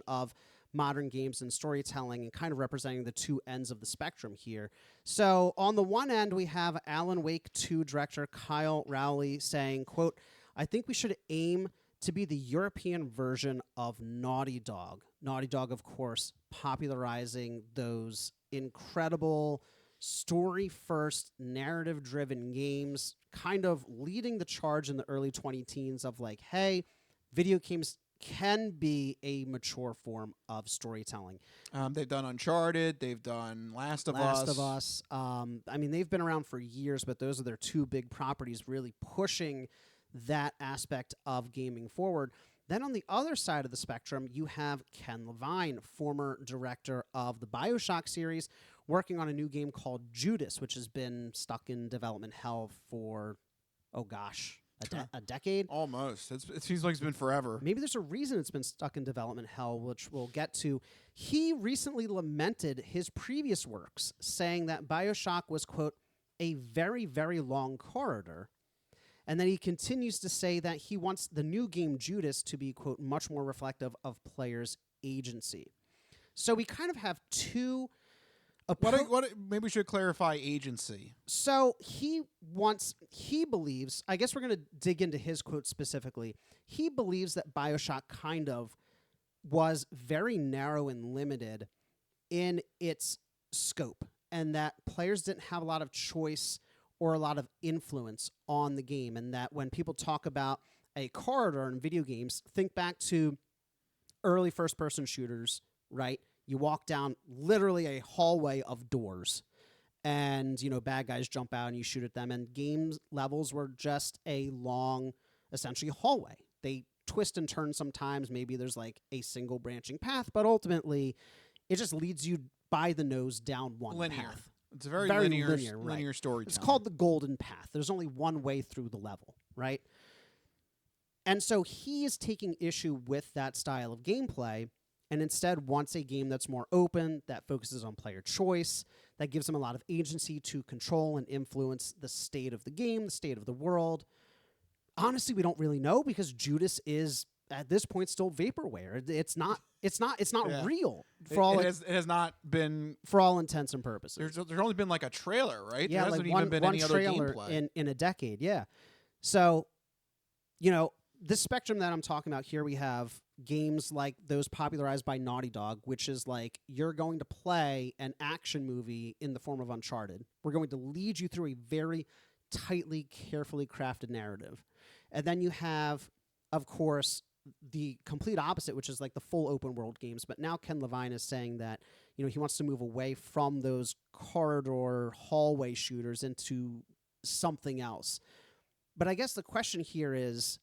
of modern games and storytelling, and kind of representing the 2 ends of the spectrum here. So on the one end, we have Alan Wake 2 director Kyle Rowley saying, quote, "I think we should aim to be the European version of Naughty Dog." Naughty Dog, of course, popularizing those incredible story-first, narrative-driven games, kind of leading the charge in the early 2010s of like, hey, video games can be a mature form of storytelling. They've done Uncharted. They've done Last of Us. I mean, they've been around for years, but those are their 2 big properties really pushing that aspect of gaming forward. Then on the other side of the spectrum, you have Ken Levine, former director of the BioShock series, working on a new game called Judas, which has been stuck in development hell for, a decade? Almost. It seems like it's been forever. Maybe there's a reason it's been stuck in development hell, which we'll get to. He recently lamented his previous works, saying that BioShock was, quote, a very, very long corridor. And then he continues to say that he wants the new game Judas to be, quote, much more reflective of players' agency. So we kind of have 2... maybe we should clarify agency. So he believes, I guess we're going to dig into his quote specifically. He believes that BioShock kind of was very narrow and limited in its scope, and that players didn't have a lot of choice or a lot of influence on the game, and that when people talk about a corridor in video games, think back to early first-person shooters, right? You walk down literally a hallway of doors, and, bad guys jump out and you shoot at them, and game levels were just a long, essentially, hallway. They twist and turn sometimes. Maybe there's like a single branching path, but ultimately it just leads you by the nose down one path. It's a very linear right. storytelling. It's called the golden path. There's only one way through the level, right? And so he is taking issue with that style of gameplay, and instead wants a game that's more open, that focuses on player choice, that gives them a lot of agency to control and influence the state of the game, the state of the world. Honestly, we don't really know, because Judas is at this point still vaporware. It's not Yeah. real It, for all it has not been for all intents and purposes. There's only been like a trailer, right? Yeah, there hasn't like even been one any other trailer gameplay. in a decade. Yeah. So, this spectrum that I'm talking about here, we have games like those popularized by Naughty Dog, which is like you're going to play an action movie in the form of Uncharted. We're going to lead you through a very tightly, carefully crafted narrative. And then you have, of course, the complete opposite, which is like the full open world games. But now Ken Levine is saying that, he wants to move away from those corridor hallway shooters into something else. But I guess the question here is,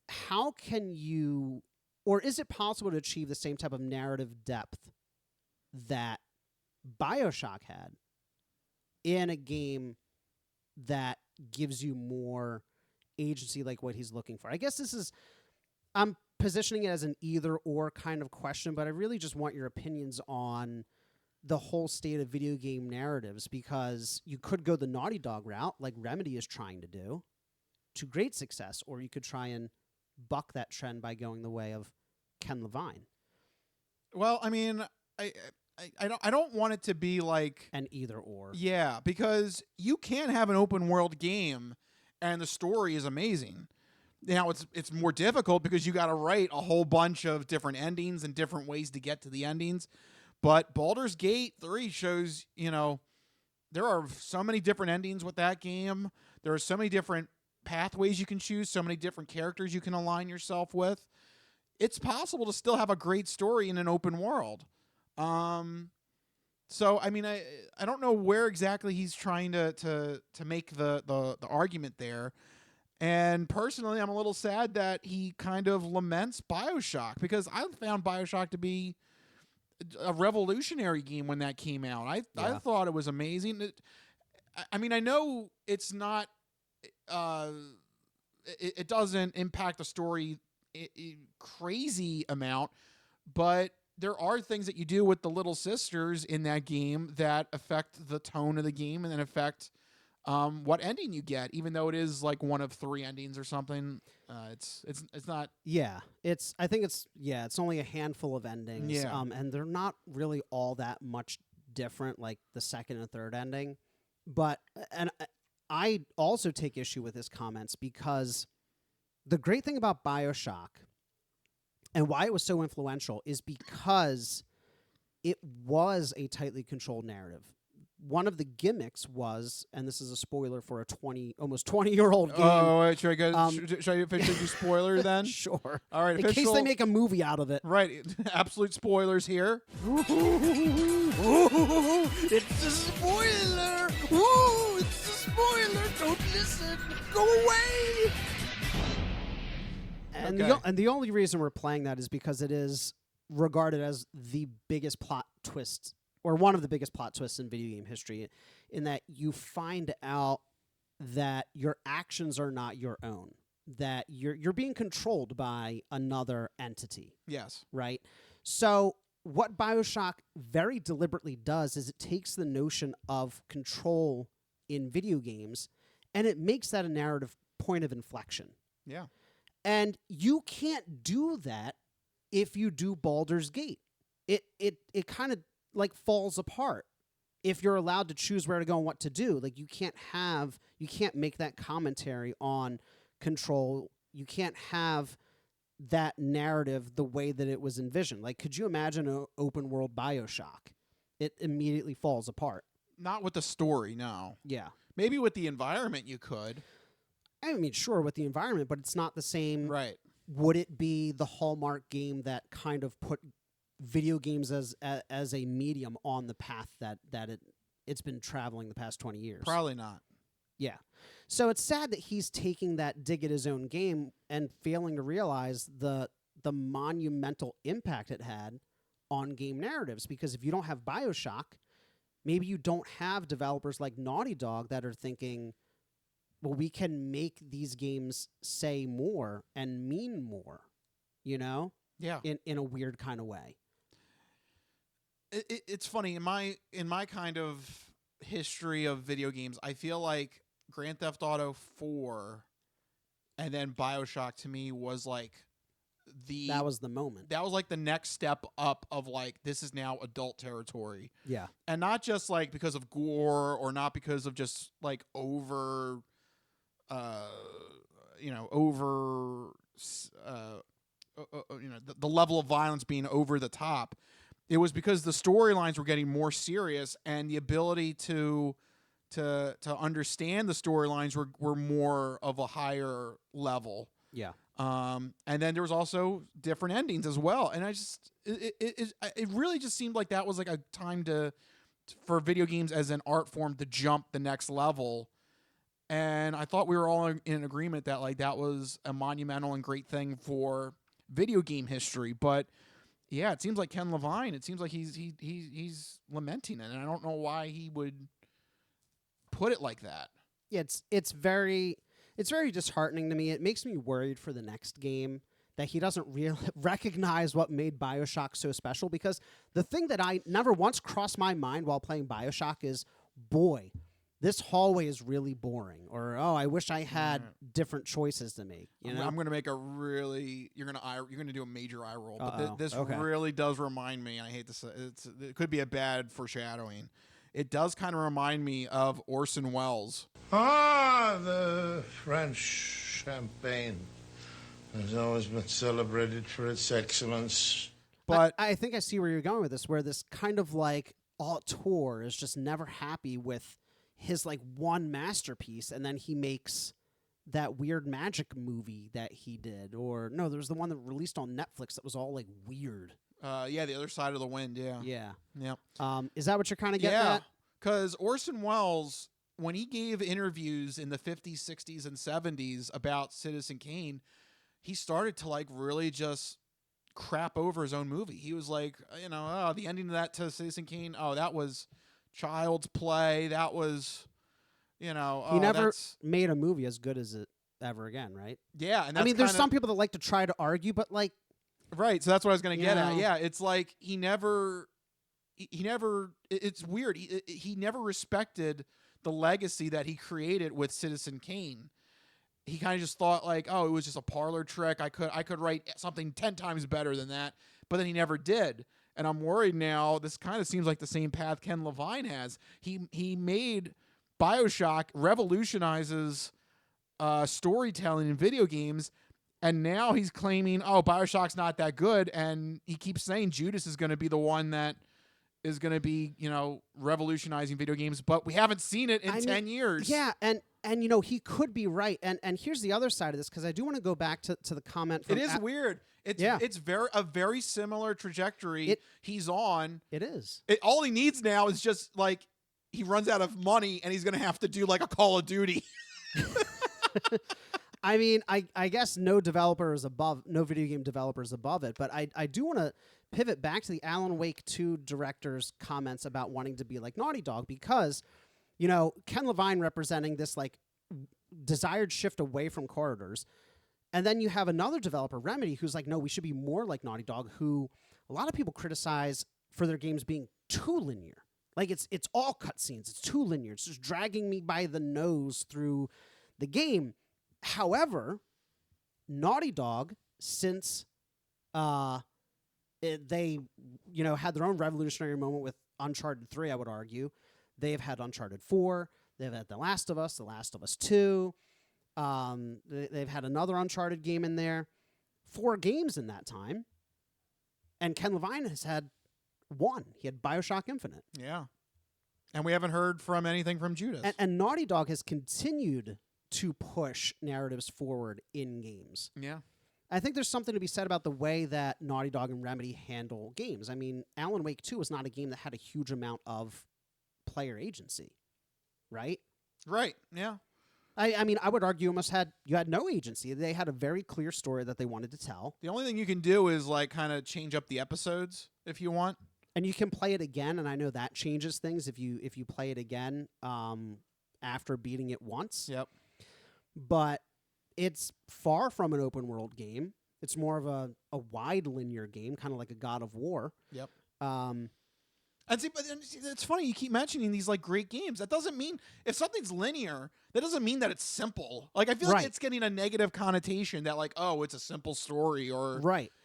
how can you, or is it possible to achieve the same type of narrative depth that BioShock had in a game that gives you more agency like what he's looking for? I guess I'm positioning it as an either or kind of question, but I really just want your opinions on the whole state of video game narratives, because you could go the Naughty Dog route like Remedy is trying to do to great success, or you could try and buck that trend by going the way of Ken Levine. Well, I mean, I don't want it to be like an either or. Yeah, because you can have an open world game and the story is amazing. Now it's more difficult because you got to write a whole bunch of different endings and different ways to get to the endings. But Baldur's Gate 3 shows, there are so many different endings with that game. There are so many different pathways you can choose, so many different characters you can align yourself with. It's possible to still have a great story in an open world. So I mean, I don't know where exactly he's trying to make the argument there. And personally, I'm a little sad that he kind of laments BioShock, because I found BioShock to be a revolutionary game when that came out. I thought it was amazing. I mean, I know it's not. It doesn't impact the story crazy amount, but there are things that you do with the little sisters in that game that affect the tone of the game and then affect what ending you get, even though it is like one of 3 endings or something. It's not. Yeah, it's only a handful of endings. Yeah. And they're not really all that much different, like the second and third ending. But I also take issue with his comments, because the great thing about BioShock and why it was so influential is because it was a tightly controlled narrative. One of the gimmicks was, and this is a spoiler for a almost 20-year-old game. Oh, wait, should I officially do spoiler then? Sure. All right. In case they make a movie out of it. Right. Absolute spoilers here. It's a spoiler. Ooh, it's a spoiler. Don't listen. Go away. And the only reason we're playing that is because it is regarded as the biggest plot twist, or one of the biggest plot twists in video game history, in that you find out that your actions are not your own, that you're being controlled by another entity. Yes. Right? So what BioShock very deliberately does is it takes the notion of control in video games and it makes that a narrative point of inflection. Yeah. And you can't do that if you do Baldur's Gate. It kind of like falls apart if you're allowed to choose where to go and what to do. Like you can't make that commentary on control. You can't have that narrative the way that it was envisioned. Like, could you imagine an open world BioShock? It immediately falls apart. Not with the story, no. Yeah. Maybe with the environment you could. I mean, sure, with the environment, but it's not the same. Right. Would it be the hallmark game that kind of put video games as a medium on the path that it's been traveling the past 20 years? Probably not. Yeah. So it's sad that he's taking that dig at his own game and failing to realize the monumental impact it had on game narratives, because if you don't have BioShock, maybe you don't have developers like Naughty Dog that are thinking, well, we can make these games say more and mean more, Yeah. In a weird kind of way. It's funny, in my kind of history of video games, I feel like Grand Theft Auto 4 and then BioShock to me was like that was the moment. That was like the next step up of like, this is now adult territory. Yeah. And not just like because of gore or not because of just like over, the level of violence being over the top. It was because the storylines were getting more serious and the ability to understand the storylines were more of a higher level. Yeah. And then there was also different endings as well. And it really just seemed like that was like a time for video games as an art form to jump the next level. And I thought we were all in agreement that like that was a monumental and great thing for video game history. But yeah, it seems like Ken Levine, it seems like he's lamenting it, and I don't know why he would put it like that. Yeah, it's very disheartening to me. It makes me worried for the next game that he doesn't really recognize what made BioShock so special, because the thing that I never once crossed my mind while playing BioShock is, boy, this hallway is really boring, or oh, I wish I had different choices to make. You know? I'm going to make a really you're going to do a major eye roll, but this okay. really does remind me. And I hate to say it could be a bad foreshadowing. It does kind of remind me of Orson Welles. Ah, the French champagne has always been celebrated for its excellence. But I think I see where you're going with this, where this kind of like auteur is just never happy with his like one masterpiece, and then he makes that weird magic movie that he did, or no, there was the one that released on Netflix that was all like weird. The Other Side of the Wind. Yeah. Is that what you're kind of getting at? Because Orson Welles, when he gave interviews in the 50s, 60s, and 70s about Citizen Kane, he started to like really just crap over his own movie. He was like, the ending of that to Citizen Kane, that was child's play. That was, he never made a movie as good as it ever again, right? Yeah, and I mean, there's some people that like to try to argue, but like, right. So that's what I was going to get at. Yeah, it's like he never. It's weird. He never respected the legacy that he created with Citizen Kane. He kind of just thought like, it was just a parlor trick. I could write something 10 times better than that, but then he never did. And I'm worried now. This kind of seems like the same path Ken Levine has. He made BioShock revolutionizes storytelling in video games, and now he's claiming, BioShock's not that good, and he keeps saying Judas is going to be the one that is going to be, revolutionizing video games, but we haven't seen it in 10 years. Yeah, and he could be right. And here's the other side of this, because I do want to go back to the comment from... It is weird. It's a very similar trajectory he's on. It is. All he needs now is just, like, he runs out of money, and he's going to have to do, like, a Call of Duty. I mean, I guess no video game developer is above it, but I do want to pivot back to the Alan Wake 2 director's comments about wanting to be like Naughty Dog, because, Ken Levine representing this like desired shift away from corridors. And then you have another developer, Remedy, who's like, no, we should be more like Naughty Dog, who a lot of people criticize for their games being too linear. Like it's all cutscenes. It's too linear. It's just dragging me by the nose through the game. However, Naughty Dog, since they had their own revolutionary moment with Uncharted 3, I would argue, they've had Uncharted 4, they've had The Last of Us 2, they've had another Uncharted game in there, 4 games in that time, and Ken Levine has had 1. He had BioShock Infinite. Yeah. And we haven't heard from anything from Judas. And Naughty Dog has continued to push narratives forward in games. Yeah. I think there's something to be said about the way that Naughty Dog and Remedy handle games. I mean, Alan Wake 2 was not a game that had a huge amount of player agency, right? Right, yeah. I mean, I would argue you had no agency. They had a very clear story that they wanted to tell. The only thing you can do is like kind of change up the episodes if you want. And you can play it again, and I know that changes things if you play it again after beating it once. Yep. But it's far from an open world game. It's more of a wide linear game, kind of like a God of War. Yep. And see, it's funny you keep mentioning these like great games. That doesn't mean if something's linear, that doesn't mean that it's simple. Like I feel like it's getting a negative connotation that like, oh, it's a simple story or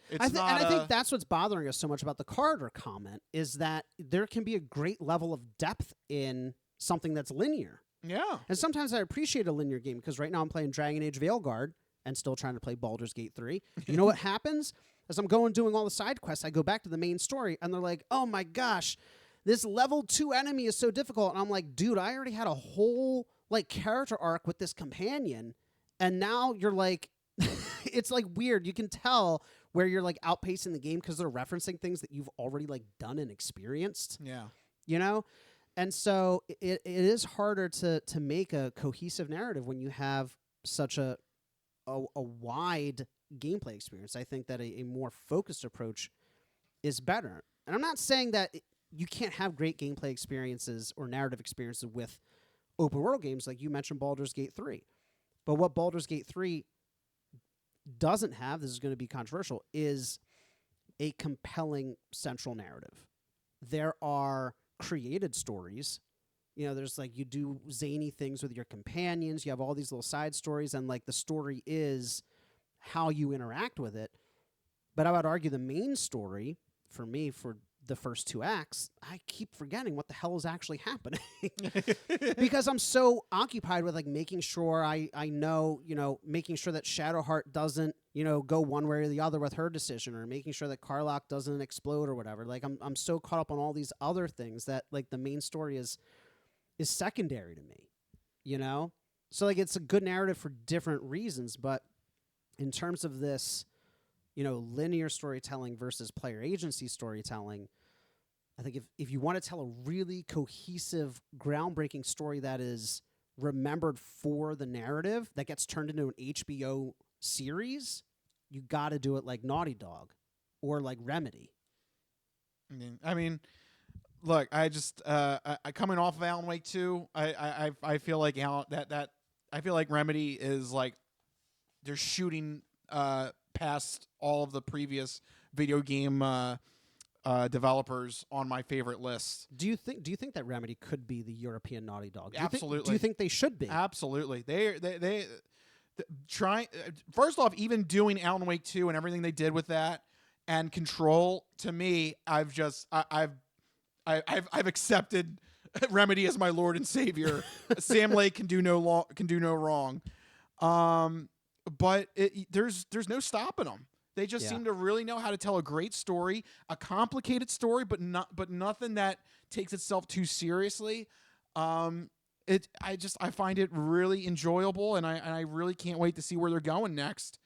it's And I think that's what's bothering us so much about the Carter comment is that there can be a great level of depth in something that's linear. Yeah. And sometimes I appreciate a linear game because right now I'm playing Dragon Age Veilguard and still trying to play Baldur's Gate 3. You know what happens? As I'm doing all the side quests, I go back to the main story, and they're like, oh my gosh, this level 2 enemy is so difficult. And I'm like, dude, I already had a whole like character arc with this companion, and now you're like, it's like weird. You can tell where you're like outpacing the game because they're referencing things that you've already like done and experienced. Yeah. You know? And so it is harder to make a cohesive narrative when you have such a wide gameplay experience. I think that a more focused approach is better. And I'm not saying that you can't have great gameplay experiences or narrative experiences with open world games like you mentioned Baldur's Gate 3. But what Baldur's Gate 3 doesn't have, this is going to be controversial, is a compelling central narrative. There are created stories. You know, there's like you do zany things with your companions. You have all these little side stories, and like the story is how you interact with it. But I would argue the main story, for me, for the first 2 acts, I keep forgetting what the hell is actually happening because I'm so occupied with like making sure I know, you know, making sure that Shadowheart doesn't, you know, go one way or the other with her decision, or making sure that Karlach doesn't explode or whatever. Like I'm so caught up on all these other things that like the main story is secondary to me, you know? So like it's a good narrative for different reasons, but in terms of this, you know, linear storytelling versus player agency storytelling, I think if you want to tell a really cohesive, groundbreaking story that is remembered for the narrative, that gets turned into an HBO series, you got to do it like Naughty Dog or like Remedy. I mean, look, I just I coming off of Alan Wake 2, I feel like I feel like Remedy is like they're shooting past all of the previous video game developers on my favorite list. Do you think that Remedy could be the European Naughty Dog? Absolutely. Do you think they should be? Absolutely. They try. First off, even doing Alan Wake 2 and everything they did with that and Control, to me, I've accepted Remedy as my Lord and Savior. Sam Lake can do no wrong. But there's no stopping them. They just seem to really know how to tell a great story, a complicated story, but nothing that takes itself too seriously. I find it really enjoyable, and I really can't wait to see where they're going next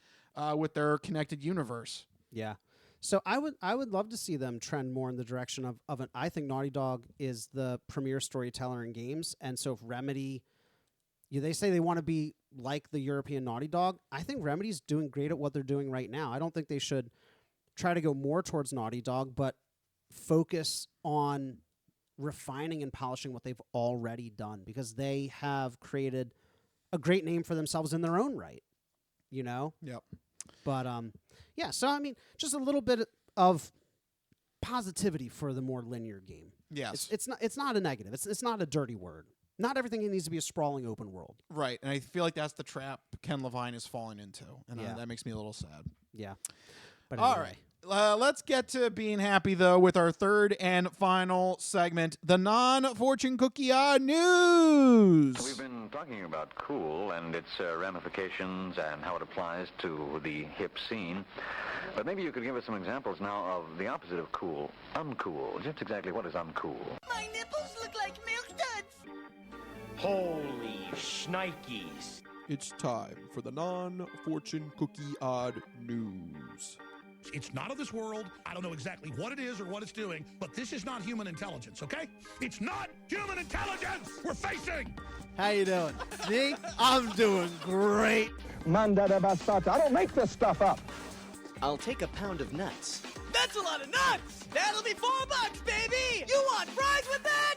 with their connected universe. Yeah. So I would love to see them trend more in the direction of an. I think Naughty Dog is the premier storyteller in games, and so if Remedy, they say they want to be like the European Naughty Dog. I think Remedy's doing great at what they're doing right now. I don't think they should try to go more towards Naughty Dog, but focus on refining and polishing what they've already done, because they have created a great name for themselves in their own right, you know? Yep. But, yeah, so, I mean, just a little bit of positivity for the more linear game. Yes. It's not a negative. It's not a dirty word. Not everything needs to be a sprawling open world. Right, and I feel like that's the trap Ken Levine is falling into, and that makes me a little sad. Yeah. But anyway. All right, let's get to being happy, though, with our third and final segment, the non-fortune cookie news. We've been talking about cool and its ramifications and how it applies to the hip scene. But maybe you could give us some examples now of the opposite of cool, uncool. Just exactly what is uncool? My nipples look like milk duds. Holy shnikes. It's time for the non-fortune cookie odd news. It's not of this world. I don't know exactly what it is or what it's doing, but this is not human intelligence, okay? It's not human intelligence we're facing! How you doing? Me? I'm doing great. Manda basata. I don't make this stuff up. I'll take a pound of nuts. That's a lot of nuts! That'll be $4, baby! You want fries with that?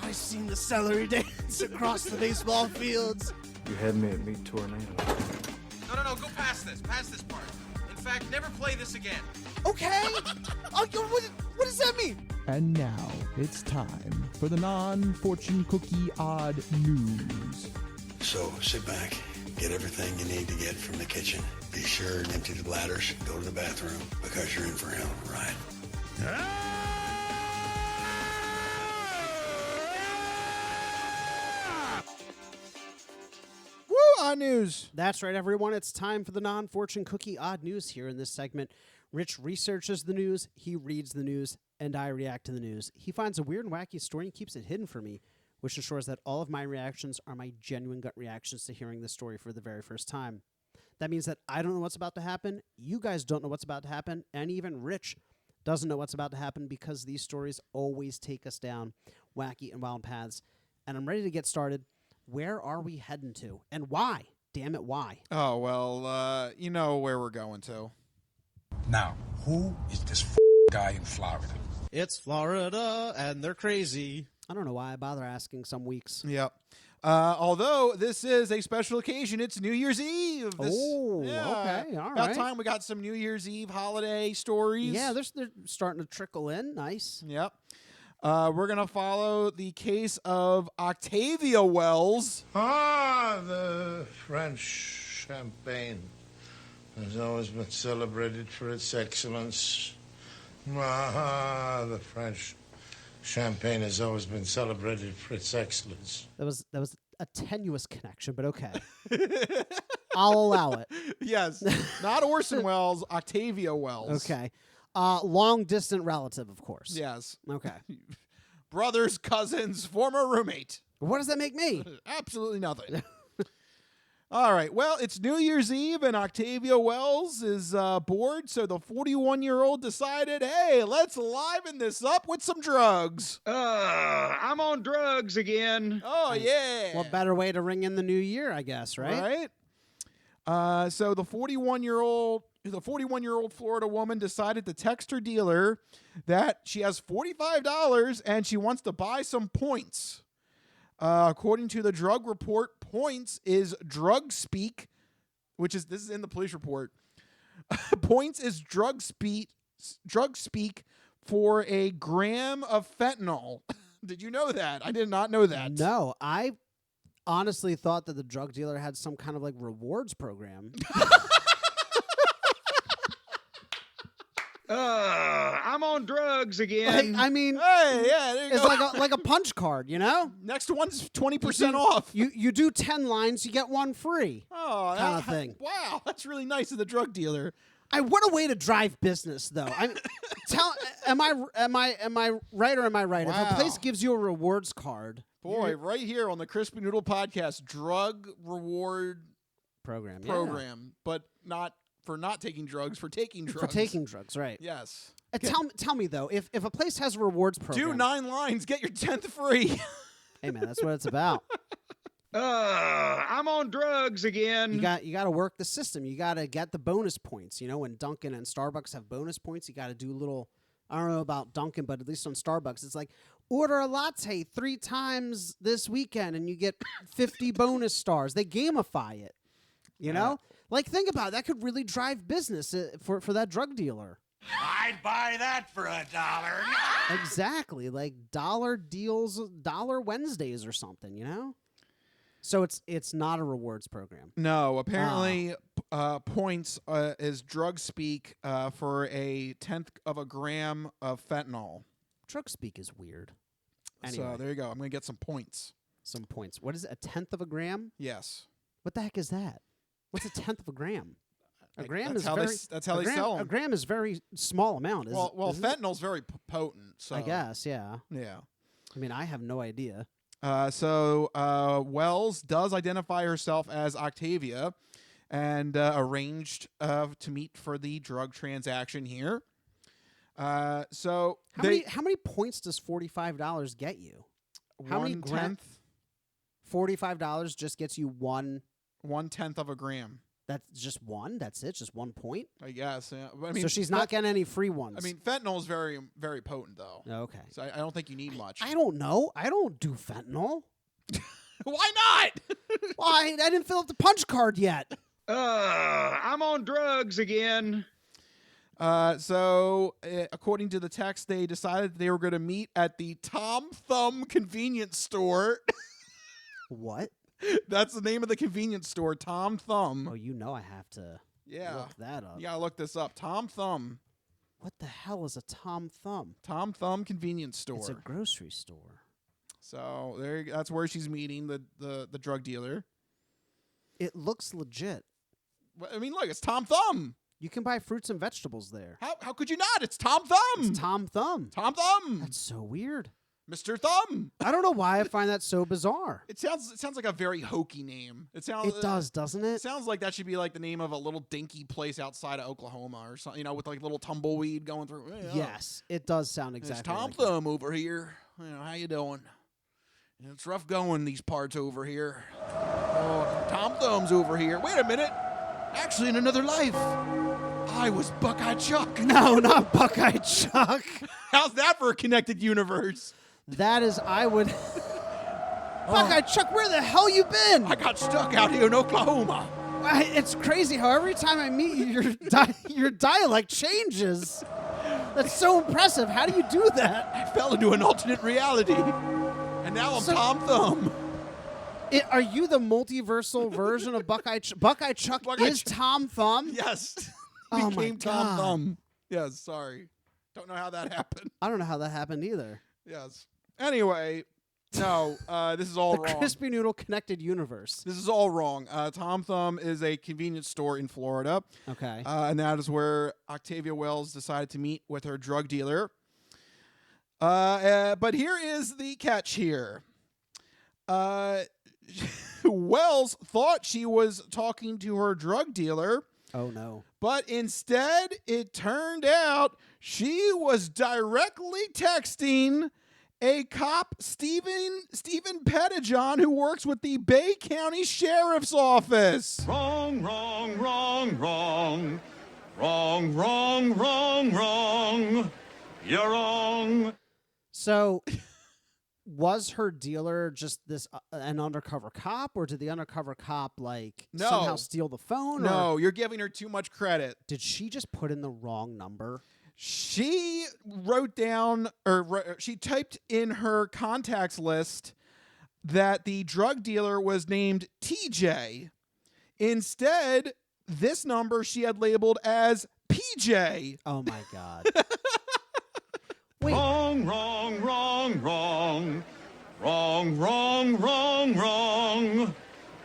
I've seen the celery dance across the baseball fields. You had me at meet tornado. No, go past this. Past this part. In fact, never play this again. Okay. What does that mean? And now it's time for the non-fortune cookie odd news. So sit back, get everything you need to get from the kitchen. Be sure and empty the bladders, go to the bathroom, because you're in for a hell of a ride. Woo, odd news. That's right, everyone. It's time for the non-fortune cookie odd news here in this segment. Rich researches the news, he reads the news, and I react to the news. He finds a weird and wacky story and keeps it hidden from me, which ensures that all of my reactions are my genuine gut reactions to hearing the story for the very first time. That means that I don't know what's about to happen, you guys don't know what's about to happen, and even Rich doesn't know what's about to happen because these stories always take us down wacky and wild paths. And I'm ready to get started. Where are we heading to? And why? Damn it, why? Oh, well, you know where we're going to. Now, who is this guy in Florida? It's Florida, and they're crazy. I don't know why I bother asking some weeks. Yep. Although this is a special occasion, it's New Year's Eve. Okay, all About right. time we got some New Year's Eve holiday stories. Yeah, they're starting to trickle in. Nice. Yep. We're going to follow the case of Octavia Wells. The French champagne has always been celebrated for its excellence. The French champagne has always been celebrated for its excellence. That was a tenuous connection, but okay. I'll allow it. Yes. Not Orson Welles, Octavia Wells. Okay. Long distant relative, of course. Yes. Okay. Brothers, cousins, former roommate. What does that make me? Absolutely nothing. All right. Well, it's New Year's Eve, and Octavia Wells is bored, so the 41-year-old decided, hey, let's liven this up with some drugs. I'm on drugs again. Oh, yeah. What better way to ring in the new year, I guess, right? Right. So the 41-year-old Florida woman decided to text her dealer that she has $45 and she wants to buy some points. According to the drug report, points is drug speak, this is in the police report. Points is drug speak for a gram of fentanyl. Did you know that? I did not know that. No, I honestly thought that the drug dealer had some kind of like rewards program. I'm on drugs again. I mean, hey, yeah, there you it's go. like a punch card, you know? Next one's 20% off. You do 10 lines, you get one free. Oh, kind of thing. Wow, that's really nice of the drug dealer. What a way to drive business, though. Am I right or am I right? Wow. If a place gives you a rewards card, boy, right here on the Crispy Noodle Podcast, drug reward program, but not for not taking drugs, for taking drugs. For taking drugs, right? Yes. Tell me though, if a place has a rewards program, do 9 lines, get your 10th free. Hey man, that's what it's about. I'm on drugs again. You got to work the system. You got to get the bonus points. You know, when Dunkin' and Starbucks have bonus points, you got to do little. I don't know about Dunkin', but at least on Starbucks, it's like order a latte 3 times this weekend and you get 50 bonus stars. They gamify it. You know, like think about it. That could really drive business for that drug dealer. I'd buy that for $1. Exactly, like dollar deals, dollar Wednesdays or something. You know. So it's not a rewards program. No, apparently points is drug speak for a 1/10 of a gram of fentanyl. Drug speak is weird. Anyway. So there you go. I'm going to get some points. Some points. What is it, 1/10 of a gram? Yes. What the heck is that? What's a 1/10 of a gram? A gram that's is how very. That's how they sell them. A gram is very small amount. Well, fentanyl's very potent. So I guess, yeah. Yeah. I mean, I have no idea. So Wells does identify herself as Octavia, and arranged to meet for the drug transaction here. So how many points does $45 get you? How many grams? $45 just gets you 1/10 of a gram. That's just one? That's it? Just 1 point? I guess, yeah. But, I mean, so she's not getting any free ones. I mean, fentanyl is very, very potent, though. Okay. So I don't think you need much. I don't know. I don't do fentanyl. Why not? Well, I didn't fill up the punch card yet. I'm on drugs again. According to the text, they decided they were going to meet at the Tom Thumb convenience store. What? That's the name of the convenience store, Tom Thumb. Oh, you know I have to look that up. Yeah, look this up. Tom Thumb. What the hell is a Tom Thumb? Tom Thumb convenience store. It's a grocery store. So that's where she's meeting the drug dealer. It looks legit. I mean, look, it's Tom Thumb. You can buy fruits and vegetables there. How could you not? It's Tom Thumb. It's Tom Thumb. Tom Thumb. That's so weird. Mr. Thumb. I don't know why I find that so bizarre. It sounds like a very hokey name. It does, doesn't it? It sounds like that should be like the name of a little dinky place outside of Oklahoma or something, with like little tumbleweed going through. Yes, it does sound exactly. It's Tom like Thumb over here. How you doing? It's rough going these parts over here. Oh, Tom Thumb's over here. Wait a minute. Actually, in another life, I was Buckeye Chuck. No, not Buckeye Chuck. How's that for a connected universe? That is, I would. Buckeye Chuck, where the hell you been? I got stuck out here in Oklahoma. It's crazy how every time I meet you, your dialect changes. That's so impressive. How do you do that? I fell into an alternate reality, and now I'm Tom Thumb. Are you the multiversal version of Buckeye Chuck? Buckeye Chuck is Tom Thumb? Yes. Oh Became my God. Tom Thumb. Yes, sorry. Don't know how that happened. I don't know how that happened either. Yes. Anyway, no, this is all the wrong. Crispy Noodle connected universe. This is all wrong. Tom Thumb is a convenience store in Florida. Okay. And that is where Octavia Wells decided to meet with her drug dealer. But here is the catch here. Wells thought she was talking to her drug dealer. Oh, no. But instead, it turned out she was directly texting a cop, Stephen Pettijohn, who works with the Bay County Sheriff's Office. Wrong, wrong, wrong, wrong. Wrong, wrong, wrong, wrong. You're wrong. So, was her dealer just an undercover cop, or did the undercover cop somehow steal the phone? No, you're giving her too much credit. Did she just put in the wrong number? She wrote down, or she typed in her contacts list that the drug dealer was named TJ. Instead, this number she had labeled as PJ. Oh my God. Wait. Wrong, wrong, wrong, wrong. Wrong, wrong, wrong, wrong.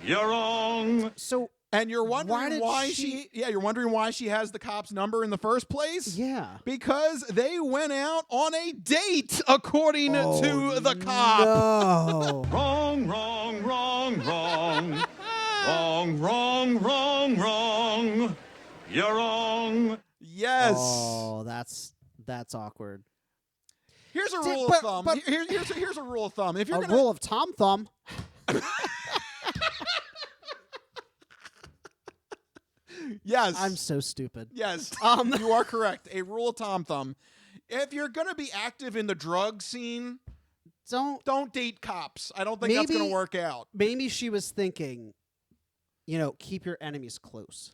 You're wrong. So, and you're wondering why you're wondering why she has the cop's number in the first place? Yeah. Because they went out on a date, according to the cop. No. Wrong, wrong, wrong, wrong. Wrong, wrong, wrong, wrong. You're wrong. Yes. Oh, that's awkward. Here's a rule of thumb. Here's a rule of thumb. If you're rule of Tom Thumb. Yes. I'm so stupid. Yes. You are correct. A rule of Tom Thumb. If you're going to be active in the drug scene, don't date cops. I don't think that's going to work out. Maybe she was thinking, keep your enemies close.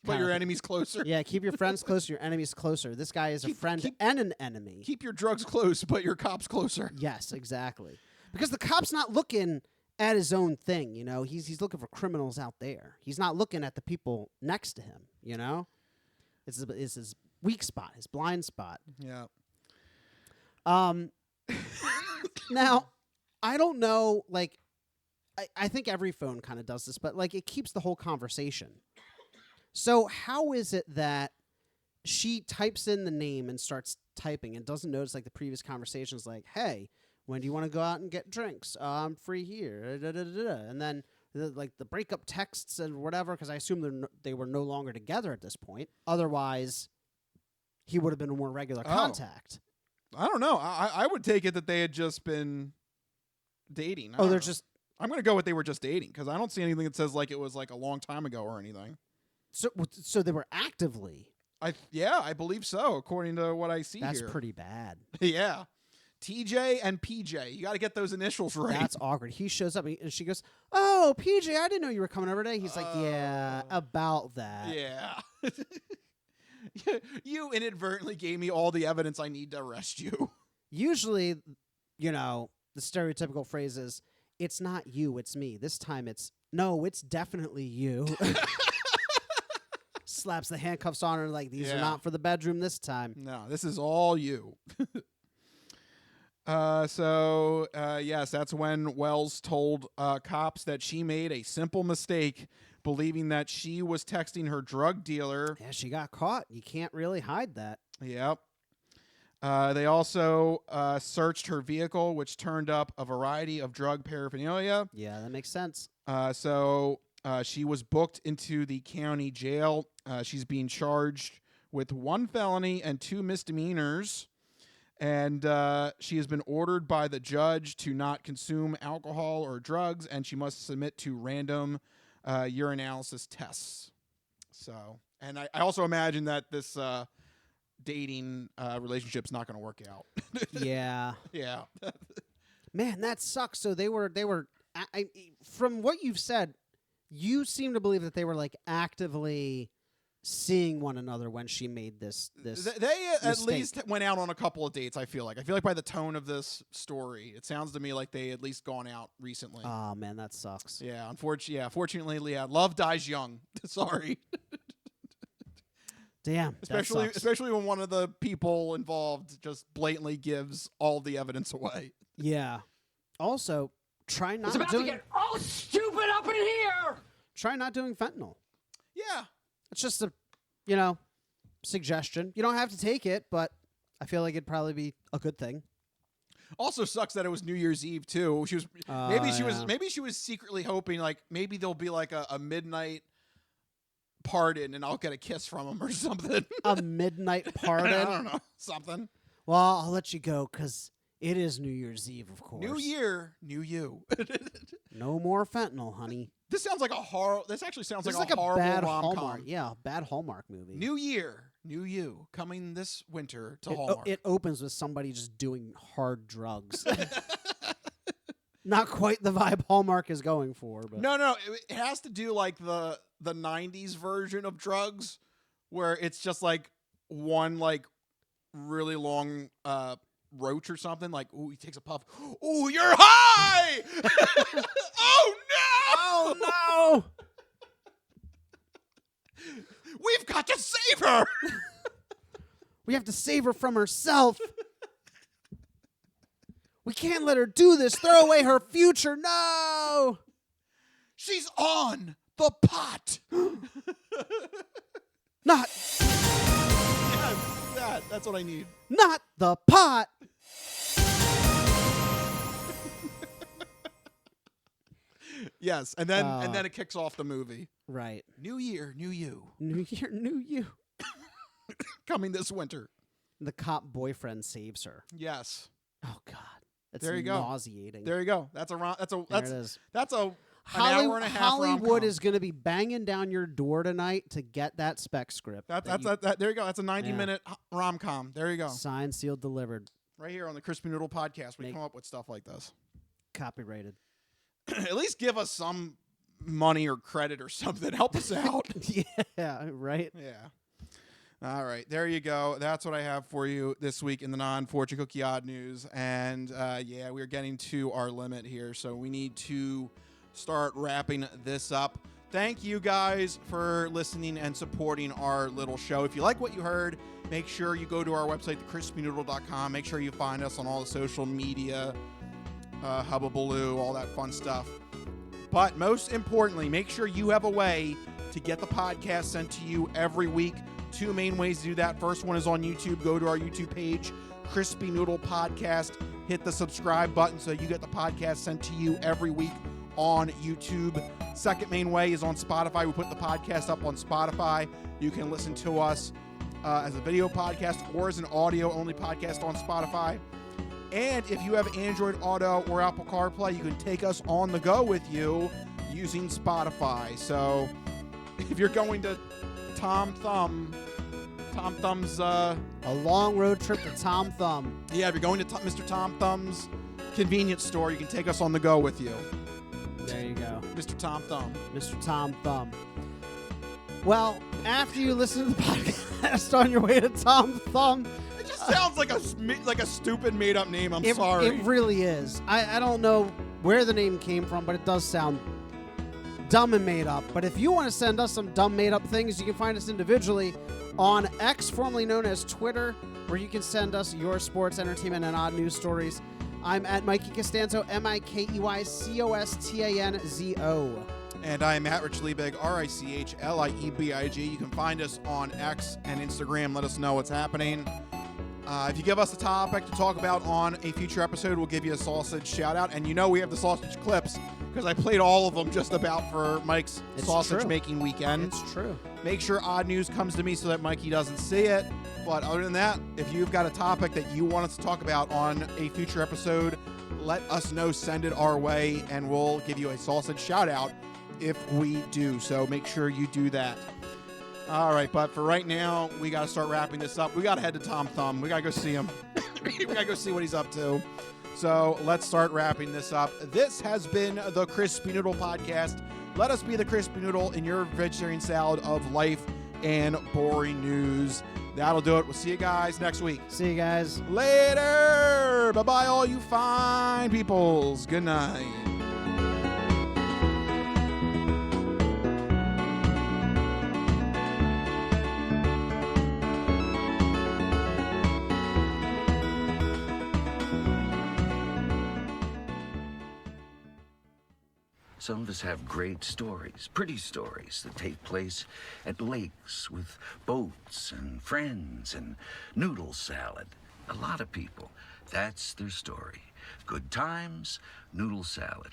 But your enemies closer? Yeah, keep your friends closer, your enemies closer. This guy is a friend and an enemy. Keep your drugs close, but your cops closer. Yes, exactly. Because the cop's not looking at his own thing, He's looking for criminals out there. He's not looking at the people next to him, It's his weak spot, his blind spot. Yeah. Now, I don't know, I think every phone kind of does this, but it keeps the whole conversation. So how is it that she types in the name and starts typing and doesn't notice the previous conversations hey, when do you want to go out and get drinks? I'm free here. And then the breakup texts and whatever, because I assume they were no longer together at this point. Otherwise, he would have been a more regular contact. I don't know. I would take it that they had just been dating. I'm going to go with they were just dating because I don't see anything that says it was a long time ago or anything. So they were actively. I believe so, according to what I see here. That's pretty bad. Yeah. TJ and PJ. You got to get those initials right. That's awkward. He shows up and she goes, "Oh, PJ, I didn't know you were coming over today." He's like, "Yeah, about that." Yeah. You inadvertently gave me all the evidence I need to arrest you. Usually, the stereotypical phrase is, it's not you, it's me. This time it's, no, it's definitely you. Slaps the handcuffs on her like, these are not for the bedroom this time. No, this is all you. Yes, that's when Wells told cops that she made a simple mistake, believing that she was texting her drug dealer. Yeah, she got caught. You can't really hide that. Yep. They also searched her vehicle, which turned up a variety of drug paraphernalia. Yeah, that makes sense. She was booked into the county jail. She's being charged with 1 felony and 2 misdemeanors. And she has been ordered by the judge to not consume alcohol or drugs, and she must submit to random urinalysis tests. So, and I also imagine that this dating relationship's not going to work out. Yeah. Yeah. Man, that sucks. So they were. From what you've said, you seem to believe that they were like actively seeing one another when she made this. They mistake. at least went out on a couple of dates. I feel like by the tone of this story, it sounds to me like they at least gone out recently. Oh man, that sucks. Yeah, fortunately, Leah, love dies young. Sorry. Damn. Especially when one of the people involved just blatantly gives all the evidence away. Yeah. Also, try not It's about to get all stupid up in here. Try not doing fentanyl. Yeah. It's just a, suggestion. You don't have to take it, but I feel like it'd probably be a good thing. Also sucks that it was New Year's Eve too. She was maybe she was secretly hoping like maybe there'll be like a midnight pardon and I'll get a kiss from him or something. A midnight pardon? I don't know, something. Well, I'll let you go because it is New Year's Eve, of course. New year, new you. No more fentanyl, honey. This sounds like a horror. This actually sounds like a horrible bad rom-com. Hallmark. Yeah, a bad Hallmark movie. New year, new you, coming this winter to Hallmark. It opens with somebody just doing hard drugs. Not quite the vibe Hallmark is going for, but no, it has to do like the 90s version of drugs, where it's just like one like really long roach or something. Like, ooh, he takes a puff. Ooh, you're high! Oh no! Oh no! We've got to save her. We have to save her from herself. We can't let her do this. Throw away her future. No! She's on the pot. Not. Yes, that's what I need. Not the pot. Yes, and then it kicks off the movie. Right. New year, new you. New year, new you. Coming this winter. The cop boyfriend saves her. Yes. Oh God. That's there you go. Nauseating. There you go. That's an hour and a half. Hollywood rom-com. is going to be banging down your door tonight to get that spec script. There you go. That's a 90-minute rom-com. There you go. Signed, sealed, delivered. Right here on the Crispy Noodle podcast, we come up with stuff like this. Copyrighted. At least give us some money or credit or something. Help us out. Yeah, right? Yeah. All right, there you go. That's what I have for you this week in the non-Fortune Cookie Odd News. And we're getting to our limit here, so we need to start wrapping this up. Thank you guys for listening and supporting our little show. If you like what you heard, make sure you go to our website, thecrispynoodle.com. Make sure you find us on all the social media, Hubbabaloo, all that fun stuff. But most importantly, make sure you have a way to get the podcast sent to you every week. 2 main ways to do that. First one is on YouTube. Go to our YouTube page, Crispy Noodle Podcast. Hit the subscribe button so you get the podcast sent to you every week on YouTube. Second main way is on Spotify. We put the podcast up on Spotify. You can listen to us as a video podcast or as an audio-only podcast on Spotify. And if you have Android Auto or Apple CarPlay, you can take us on the go with you using Spotify. So if you're going to Tom Thumb's a long road trip to Tom Thumb. Yeah, if you're going to Mr. Tom Thumb's convenience store, you can take us on the go with you. There you go. Mr. Tom Thumb. Mr. Tom Thumb. Well, after you listen to the podcast on your way to Tom Thumb, It just sounds like a stupid made-up name. I'm sorry. It really is. I don't know where the name came from, but it does sound dumb and made up. But if you want to send us some dumb made up things, you can find us individually on X, formerly known as Twitter, where you can send us your sports, entertainment, and odd news stories. I'm at Mikey Costanzo, MikeyCostanzo. And I'm at Rich Liebig, RichLiebig. You can find us on X and Instagram. Let us know what's happening. If you give us a topic to talk about on a future episode, we'll give you a sausage shout out. And you know we have the sausage clips because I played all of them just about for Mike's sausage making weekend. It's true. Make sure odd news comes to me so that Mikey doesn't see it. But other than that, if you've got a topic that you want us to talk about on a future episode, let us know, send it our way, and we'll give you a sausage shout out if we do. So make sure you do that. All right, but for right now, we got to start wrapping this up. We got to head to Tom Thumb. We got to go see him. We got to go see what he's up to. So let's start wrapping this up. This has been the Crispy Noodle Podcast. Let us be the Crispy Noodle in your vegetarian salad of life and boring news. That'll do it. We'll see you guys next week. See you guys. Later. Bye-bye, all you fine peoples. Good night. Some of us have great stories, pretty stories that take place at lakes with boats and friends and noodle salad. A lot of people, that's their story. Good times, noodle salad.